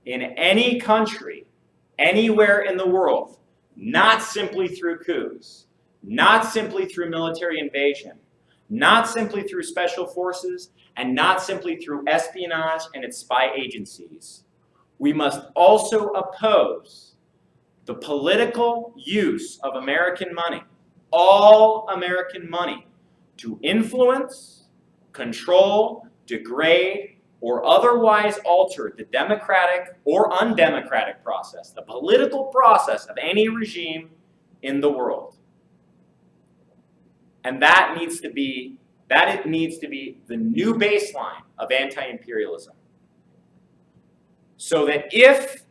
in any country, anywhere in the world, not simply through coups, not simply through military invasion, not simply through special forces, and not simply through espionage and its spy agencies. We must also oppose the political use of American money, all American money, to influence, control, degrade, or otherwise alter the democratic or undemocratic process, the political process of any regime in the world. And that needs to be the new baseline of anti-imperialism. So that if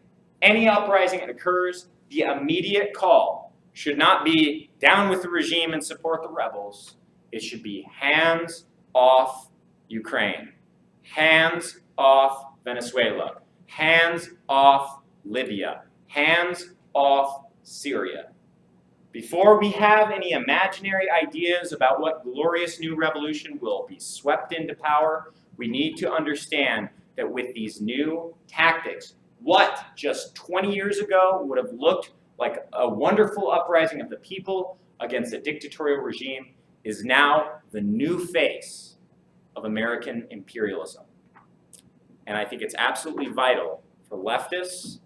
any uprising occurs, the immediate call should not be down with the regime and support the rebels. It should be hands off Ukraine, hands off Venezuela, hands off Libya, hands off Syria. Before we have any imaginary ideas about what glorious new revolution will be swept into power, we need to understand that with these new tactics, what just 20 years ago would have looked like a wonderful uprising of the people against a dictatorial regime is now the new face of American imperialism. And I think it's absolutely vital for leftists,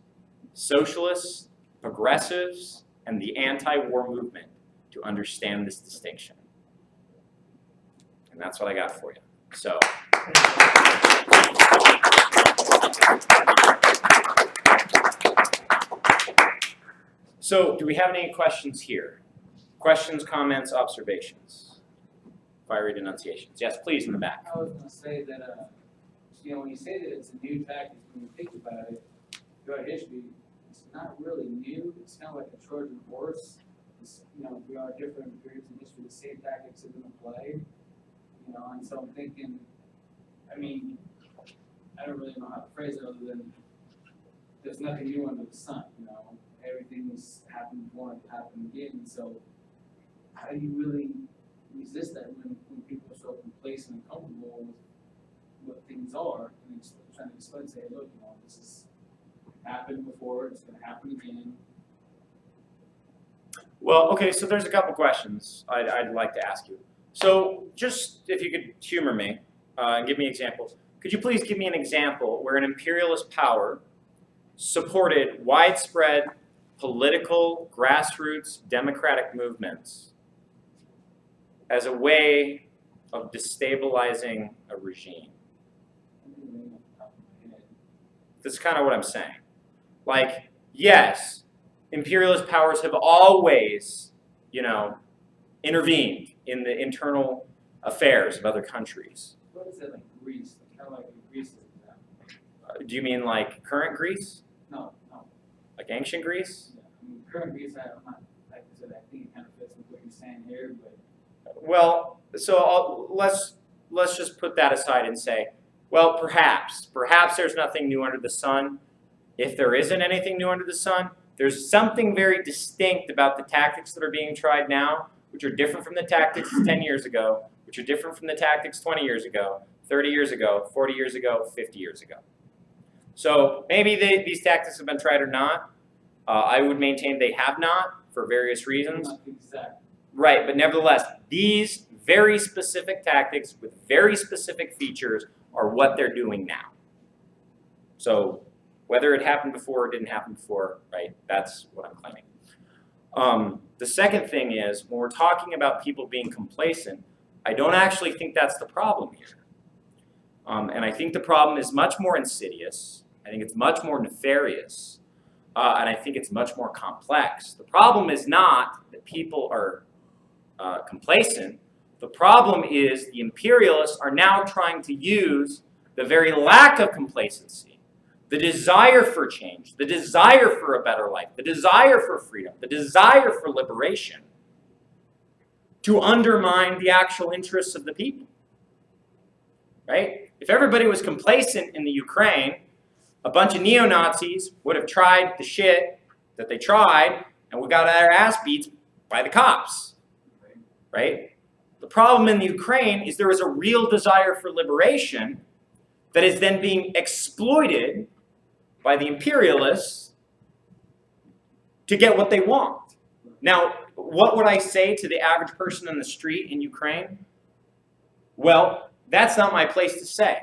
socialists, progressives, and the anti-war movement to understand this distinction. And that's what I got for you. So. So, do we have any questions here? Questions, comments, observations? Fiery denunciations. Yes, please, in the back. I was going to say that, when you say that it's a new tactic, when you think about it, throughout history, it's not really new. It's kind of like a Trojan horse. It's, throughout different periods in history, the same tactics have been applied. And so I'm thinking, I don't really know how to phrase it other than there's nothing new under the sun, Everything's happened before and happened again. So how do you really resist that when people are so complacent and comfortable with what things are and trying to explain, say, look, this has happened before, it's going to happen again. Well, okay, so there's a couple questions I'd like to ask you. So just if you could humor me and give me examples. Could you please give me an example where an imperialist power supported widespread political, grassroots, democratic movements as a way of destabilizing a regime? That's kind of what I'm saying. Like, yes, imperialist powers have always, intervened in the internal affairs of other countries. What is it like Greece? Kind of like Greece is that. Do you mean like current Greece? No. Like ancient Greece? Yeah. I mean, current Greece, I'm not, like I said, I think it kind of fits with what you're saying here, but. Well, so let's just put that aside and say, well, perhaps there's nothing new under the sun. If there isn't anything new under the sun, there's something very distinct about the tactics that are being tried now, which are different from the tactics 10 years ago, which are different from the tactics 20 years ago, 30 years ago, 40 years ago, 50 years ago. So maybe these tactics have been tried or not. I would maintain they have not for various reasons. Not exact. Right, but nevertheless, these very specific tactics with very specific features are what they're doing now. So whether it happened before or didn't happen before, right, that's what I'm claiming. The second thing is, when we're talking about people being complacent, I don't actually think that's the problem here. And I think the problem is much more insidious. I think it's much more nefarious. And I think it's much more complex. The problem is not that people are complacent. The problem is the imperialists are now trying to use the very lack of complacency, the desire for change, the desire for a better life, the desire for freedom, the desire for liberation to undermine the actual interests of the people. Right? If everybody was complacent in the Ukraine, a bunch of neo-Nazis would have tried the shit that they tried and we got our ass beat by the cops. Right? The problem in the Ukraine is there is a real desire for liberation that is then being exploited by the imperialists to get what they want. Now, what would I say to the average person on the street in Ukraine? Well, that's not my place to say.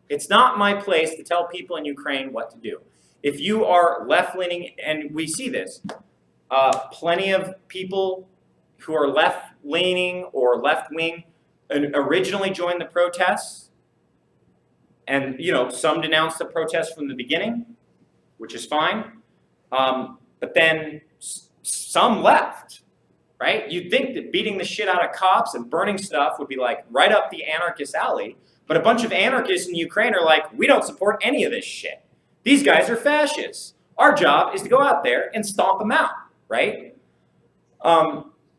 It's not my place to tell people in Ukraine what to do. If you are left-leaning, and we see this, plenty of people who are left-leaning or left-wing originally joined the protests, and some denounced the protests from the beginning, which is fine, but then some left, right? You'd think that beating the shit out of cops and burning stuff would be like right up the anarchist alley, but a bunch of anarchists in Ukraine are like, we don't support any of this shit. These guys are fascists. Our job is to go out there and stomp them out, right?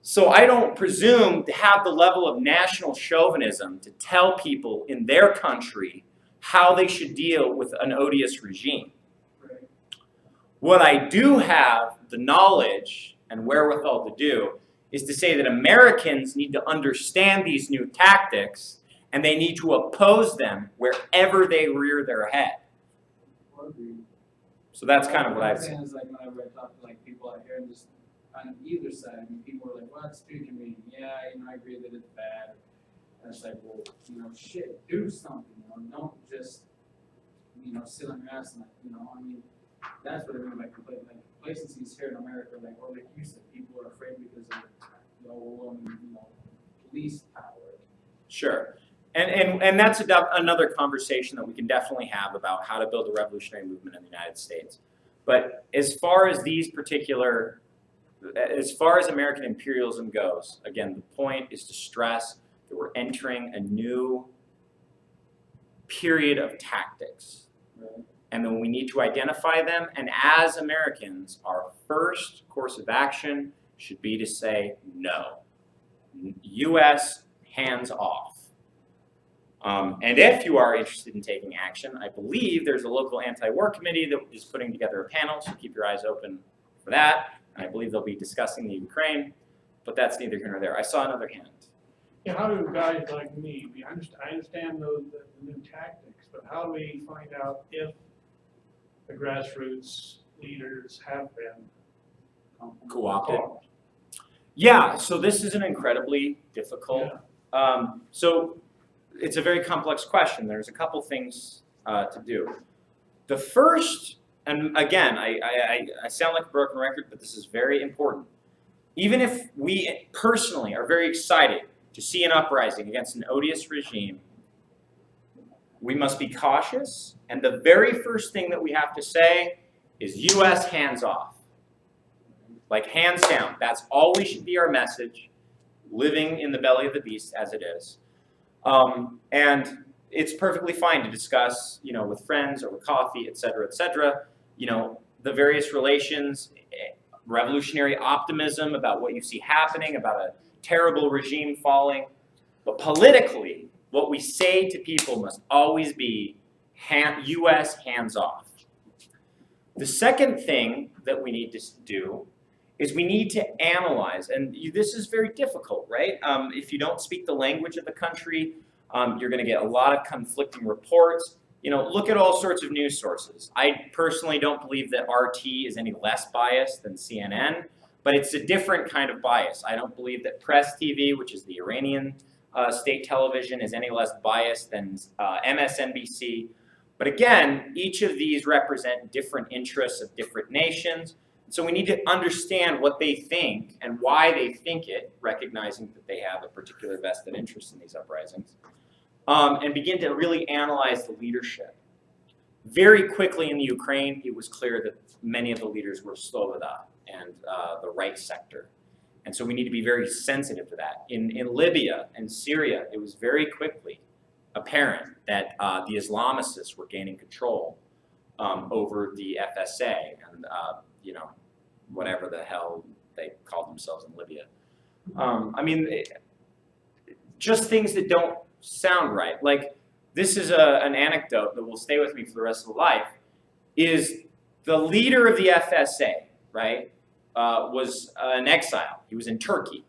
So I don't presume to have the level of national chauvinism to tell people in their country how they should deal with an odious regime. Right. What I do have the knowledge and wherewithal to do is to say that Americans need to understand these new tactics and they need to oppose them wherever they rear their head. So that's kind of what I've said. Is like whenever I talk to like people out here and just on either side, I mean, people are like, well, it's too convenient. Yeah, I agree that it's bad. And it's like, well, shit, do something. Don't just, sit on your ass and, I mean, that's what I mean by complacency is here in America. Or like you said, people are afraid because of the overwhelming, police power. Sure. And that's another conversation that we can definitely have about how to build a revolutionary movement in the United States. But as far as American imperialism goes, again, the point is to stress that we're entering a new period of tactics. Right. And then we need to identify them. And as Americans, our first course of action should be to say no. U.S. hands off. And if you are interested in taking action, I believe there's a local anti-war committee that is putting together a panel, so keep your eyes open for that. And I believe they'll be discussing the Ukraine, but that's neither here nor there. I saw another hand. Yeah, how do guys like me, I understand the new tactics, but how do we find out if the grassroots leaders have been Co-opted. Yeah, so this is an incredibly difficult, so it's a very complex question. There's a couple things to do. The first, and again, I sound like a broken record, but this is very important. Even if we personally are very excited to see an uprising against an odious regime, we must be cautious, and the very first thing that we have to say is U.S. hands off. Like hands down, that's always should be our message, living in the belly of the beast as it is. And it's perfectly fine to discuss, with friends over coffee, et cetera, the various relations, revolutionary optimism about what you see happening, about a terrible regime falling. But politically, what we say to people must always be U.S. hands off. The second thing that we need to do is we need to analyze, and this is very difficult, right? If you don't speak the language of the country, you're going to get a lot of conflicting reports. Look at all sorts of news sources. I personally don't believe that RT is any less biased than CNN, but it's a different kind of bias. I don't believe that Press TV, which is the Iranian state television, is any less biased than MSNBC. But again, each of these represent different interests of different nations. So we need to understand what they think and why they think it, recognizing that they have a particular vested interest in these uprisings, and begin to really analyze the leadership. Very quickly in the Ukraine, it was clear that many of the leaders were Sloboda and the right sector. And so we need to be very sensitive to that. In Libya and Syria, it was very quickly apparent that the Islamicists were gaining control over the FSA and whatever the hell they called themselves in Libya. Just things that don't sound right. Like, this is an anecdote that will stay with me for the rest of life, is the leader of the FSA, right, was in exile. He was in Turkey.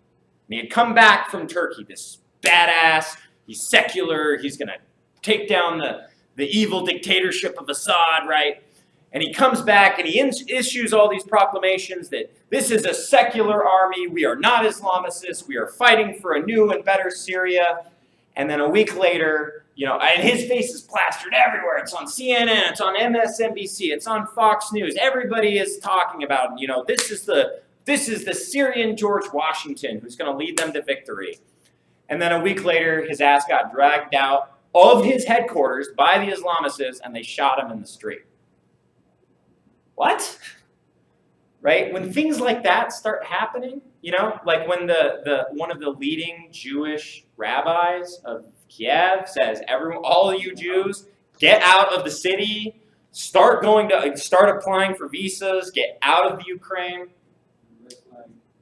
And he had come back from Turkey, this badass, he's secular, he's going to take down the evil dictatorship of Assad, right? And he comes back and he issues all these proclamations that this is a secular army, we are not Islamicists, we are fighting for a new and better Syria. And then a week later, and his face is plastered everywhere. It's on CNN, it's on MSNBC, it's on Fox News. Everybody is talking about, this is the Syrian George Washington who's going to lead them to victory. And then a week later, his ass got dragged out of his headquarters by the Islamicists, and they shot him in the street. What? Right? When things like that start happening, like when one of the leading Jewish rabbis of Kiev says, all of you Jews, get out of the city, start applying for visas, get out of the Ukraine.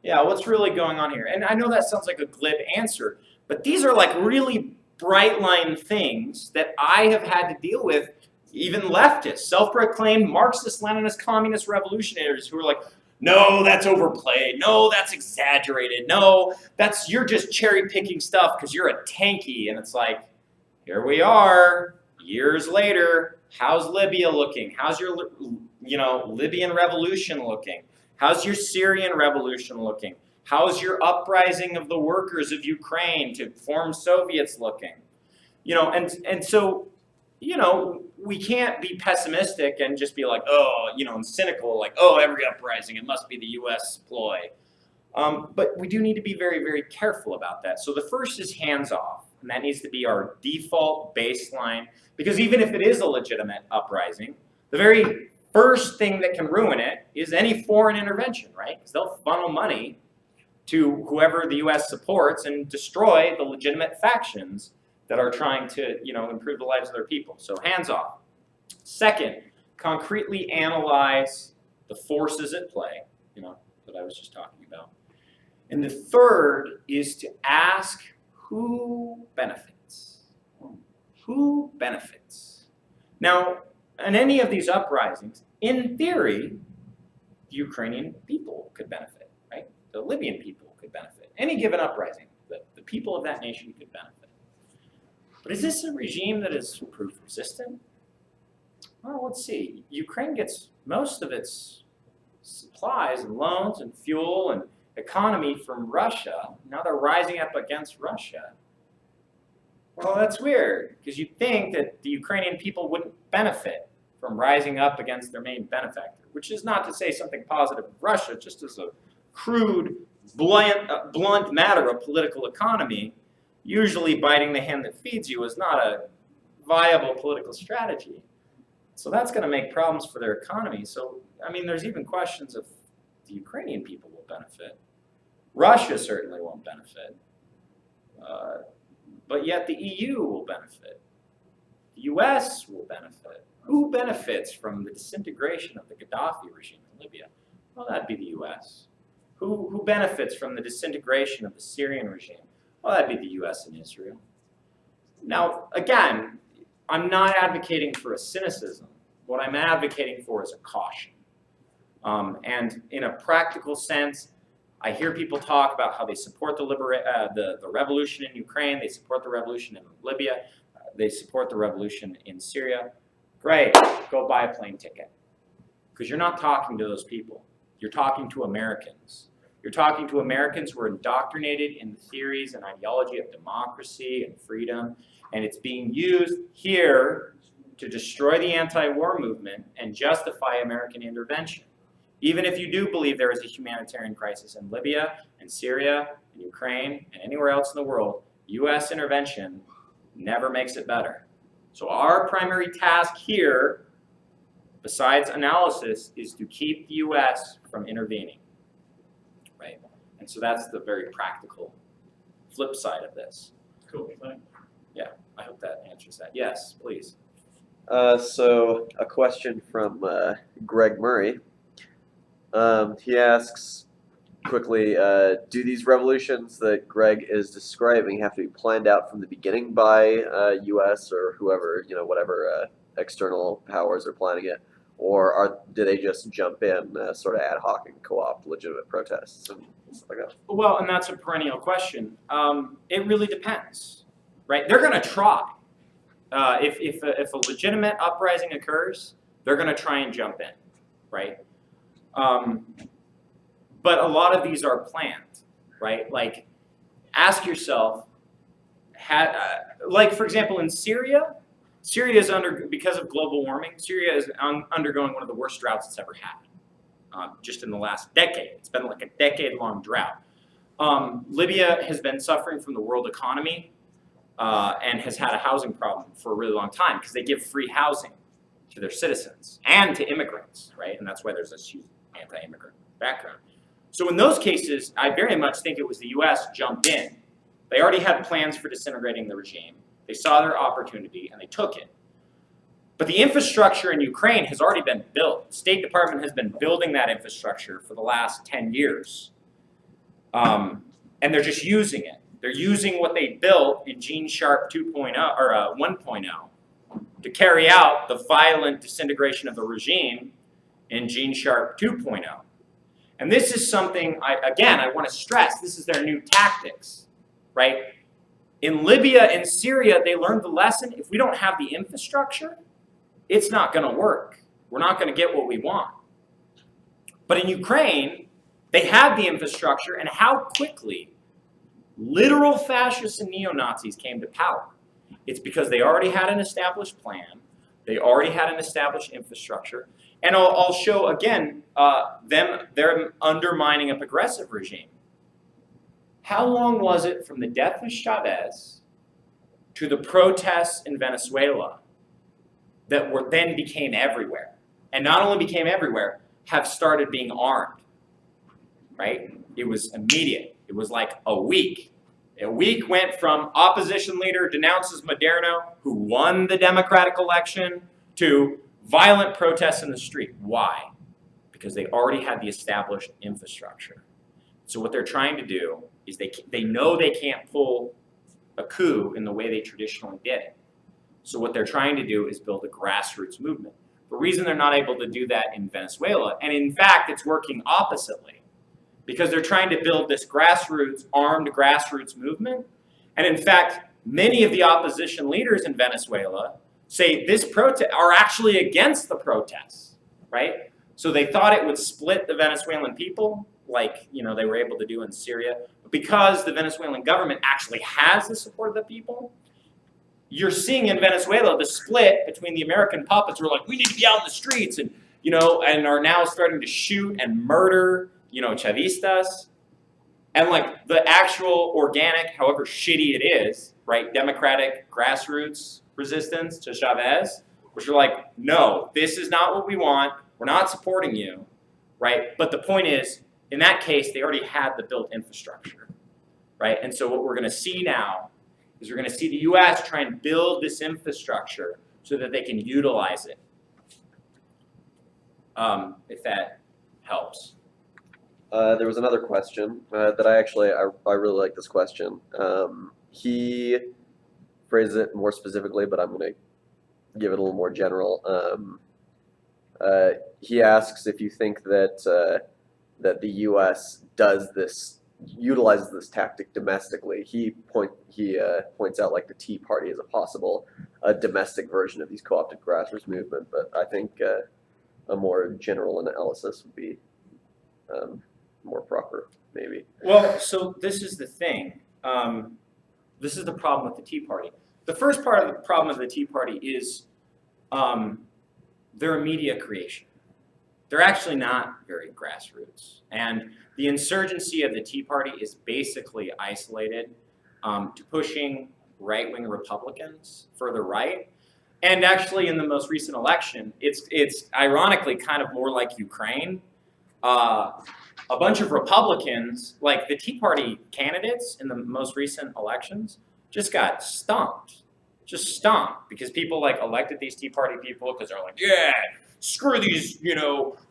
Yeah, what's really going on here? And I know that sounds like a glib answer, but these are like really bright line things that I have had to deal with. Even leftists, self-proclaimed Marxist, Leninist, communist revolutionaries who are like, no, that's overplayed. No, that's exaggerated. No, you're just cherry-picking stuff because you're a tanky. And it's like, here we are, years later. How's Libya looking? How's your, Libyan revolution looking? How's your Syrian revolution looking? How's your uprising of the workers of Ukraine to form Soviets looking? And so, we can't be pessimistic and just be like, and cynical, like, every uprising, it must be the U.S. ploy. But we do need to be very, very careful about that. So the first is hands off, and that needs to be our default baseline, because even if it is a legitimate uprising, the very first thing that can ruin it is any foreign intervention, right? Because they'll funnel money to whoever the U.S. supports and destroy the legitimate factions that are trying to, improve the lives of their people. So hands off. Second, concretely analyze the forces at play, that I was just talking about. And the third is to ask who benefits. Who benefits? Now, in any of these uprisings, in theory, the Ukrainian people could benefit, right? The Libyan people could benefit. Any given uprising, the people of that nation could benefit. But is this a regime that is proof resistant? Well, let's see. Ukraine gets most of its supplies and loans and fuel and economy from Russia. Now they're rising up against Russia. Well, that's weird, because you'd think that the Ukrainian people wouldn't benefit from rising up against their main benefactor, which is not to say something positive of Russia, just as a crude, blunt matter of political economy. Usually biting the hand that feeds you is not a viable political strategy. So that's going to make problems for their economy. So, there's even questions if the Ukrainian people will benefit. Russia certainly won't benefit. but yet the EU will benefit. The US will benefit. Who benefits from the disintegration of the Gaddafi regime in Libya? Well, that'd be the US. Who benefits from the disintegration of the Syrian regime? Well, that'd be the US and Israel. Now, again, I'm not advocating for a cynicism. What I'm advocating for is a caution. And in a practical sense, I hear people talk about how they support the revolution in Ukraine, they support the revolution in Libya, they support the revolution in Syria. Great, go buy a plane ticket. Because you're not talking to those people. You're talking to Americans. You're talking to Americans who are indoctrinated in the theories and ideology of democracy and freedom, and it's being used here to destroy the anti-war movement and justify American intervention. Even if you do believe there is a humanitarian crisis in Libya and Syria and Ukraine and anywhere else in the world, US intervention never makes it better. So our primary task here, besides analysis, is to keep the US from intervening, right? And so that's the very practical flip side of this. Cool, thanks. Yeah, I hope that answers that. Yes, please. So a question from Greg Murray. He asks quickly, do these revolutions that Greg is describing have to be planned out from the beginning by U.S. or whoever, whatever external powers are planning it, or do they just jump in sort of ad hoc and co-opt legitimate protests and stuff like that? Well, and that's a perennial question. It really depends, right? They're going to try. If a legitimate uprising occurs, they're going to try and jump in, right? But a lot of these are planned, right? Like, ask yourself, like for example, in Syria, because of global warming, Syria is undergoing one of the worst droughts it's ever had, just in the last decade. It's been like a decade-long drought. Libya has been suffering from the world economy and has had a housing problem for a really long time because they give free housing to their citizens and to immigrants, right? And that's why there's this huge anti-immigrant background. So in those cases, I very much think it was the US jumped in. They already had plans for disintegrating the regime. They saw their opportunity and they took it. But the infrastructure in Ukraine has already been built. The State Department has been building that infrastructure for the last 10 years. And they're just using it. They're using what they built in Gene Sharp 2.0 or 1.0 to carry out the violent disintegration of the regime in Gene Sharp 2.0. And this is something, I want to stress, this is their new tactics, right? In Libya and Syria, they learned the lesson, if we don't have the infrastructure, it's not going to work. We're not going to get what we want. But in Ukraine, they had the infrastructure, and how quickly literal fascists and neo-Nazis came to power. It's because they already had an established plan, they already had an established infrastructure, and I'll show again they're undermining a progressive regime. How long was it from the death of Chavez to the protests in Venezuela that then became everywhere? And not only became everywhere, have started being armed, right? It was immediate. It was like a week. A week went from opposition leader denounces Moderno, who won the Democratic election, to violent protests in the street. Why? Because they already had the established infrastructure. So what they're trying to do is they know they can't pull a coup in the way they traditionally did it. So what they're trying to do is build a grassroots movement. The reason they're not able to do that in Venezuela, and in fact it's working oppositely, because they're trying to build this armed grassroots movement. And in fact, many of the opposition leaders in Venezuela say this protest are actually against the protests, right? So they thought it would split the Venezuelan people, like they were able to do in Syria. But because the Venezuelan government actually has the support of the people, you're seeing in Venezuela the split between the American puppets who are like, we need to be out in the streets, and and are now starting to shoot and murder Chavistas, and like the actual organic, however shitty it is, right, democratic grassroots resistance to Chavez, which are like, no, this is not what we want, we're not supporting you, right? But the point is, in that case, they already had the built infrastructure, right? And so what we're going to see now is we're going to see the U.S. try and build this infrastructure so that they can utilize it. If that helps. There was another question that I really like this question. He phrased it more specifically, but I'm going to give it a little more general. He asks if you think that that the U.S. utilizes this tactic domestically. He points out like the Tea Party as a possible domestic version of these co-opted grassroots movement, but I think a more general analysis would be more proper, maybe. Well, so this is the thing. This is the problem with the Tea Party. The first part of the problem of the Tea Party is they're a media creation. They're actually not very grassroots. And the insurgency of the Tea Party is basically isolated to pushing right-wing Republicans further right. And actually in the most recent election, it's ironically kind of more like Ukraine. A bunch of Republicans, like the Tea Party candidates in the most recent elections, just got stomped. Just stomped because people like elected these Tea Party people because they're like, yeah, screw these,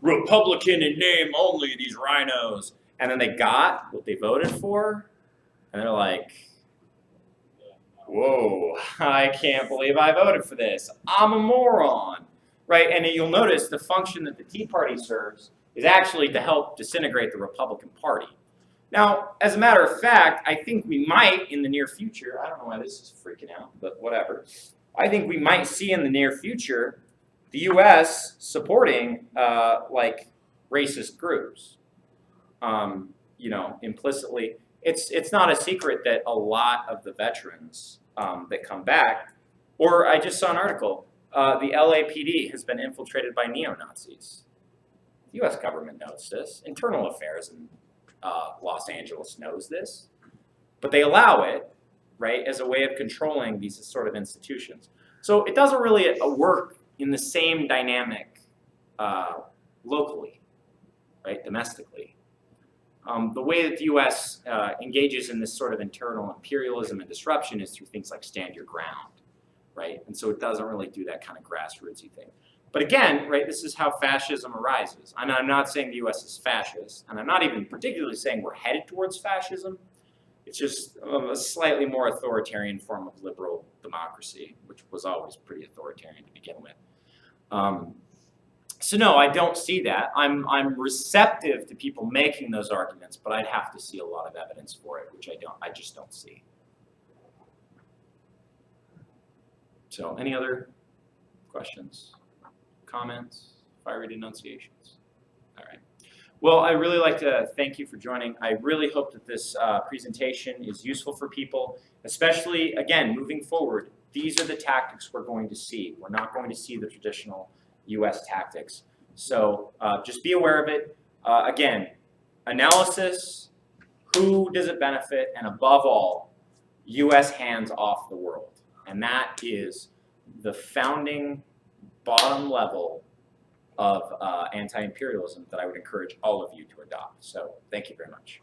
Republican in name only, these rhinos. And then they got what they voted for, and they're like, whoa, I can't believe I voted for this. I'm a moron, right? And you'll notice the function that the Tea Party serves is actually to help disintegrate the Republican Party. Now, as a matter of fact, I think we might in the near future, I don't know why this is freaking out, but whatever. I think we might see in the near future the U.S. supporting like racist groups, implicitly. It's not a secret that a lot of the veterans that come back, or I just saw an article, the LAPD has been infiltrated by neo-Nazis. The U.S. government knows this. Internal Affairs in Los Angeles knows this. But they allow it, right, as a way of controlling these sort of institutions. So it doesn't really work in the same dynamic locally, right, domestically. The way that the U.S. Engages in this sort of internal imperialism and disruption is through things like stand your ground, right? And so it doesn't really do that kind of grassrootsy thing. But again, right, this is how fascism arises. And I'm not saying the U.S. is fascist, and I'm not even particularly saying we're headed towards fascism. It's just a slightly more authoritarian form of liberal democracy, which was always pretty authoritarian to begin with. So no, I don't see that. I'm receptive to people making those arguments, but I'd have to see a lot of evidence for it, which I just don't see. So any other questions? Comments, fiery denunciations? All right. Well, I really like to thank you for joining. I really hope that this presentation is useful for people, especially, again, moving forward. These are the tactics we're going to see. We're not going to see the traditional U.S. tactics. So just be aware of it. Again, analysis, who does it benefit, and above all, U.S. hands off the world. And that is the founding bottom level of anti-imperialism that I would encourage all of you to adopt. So thank you very much.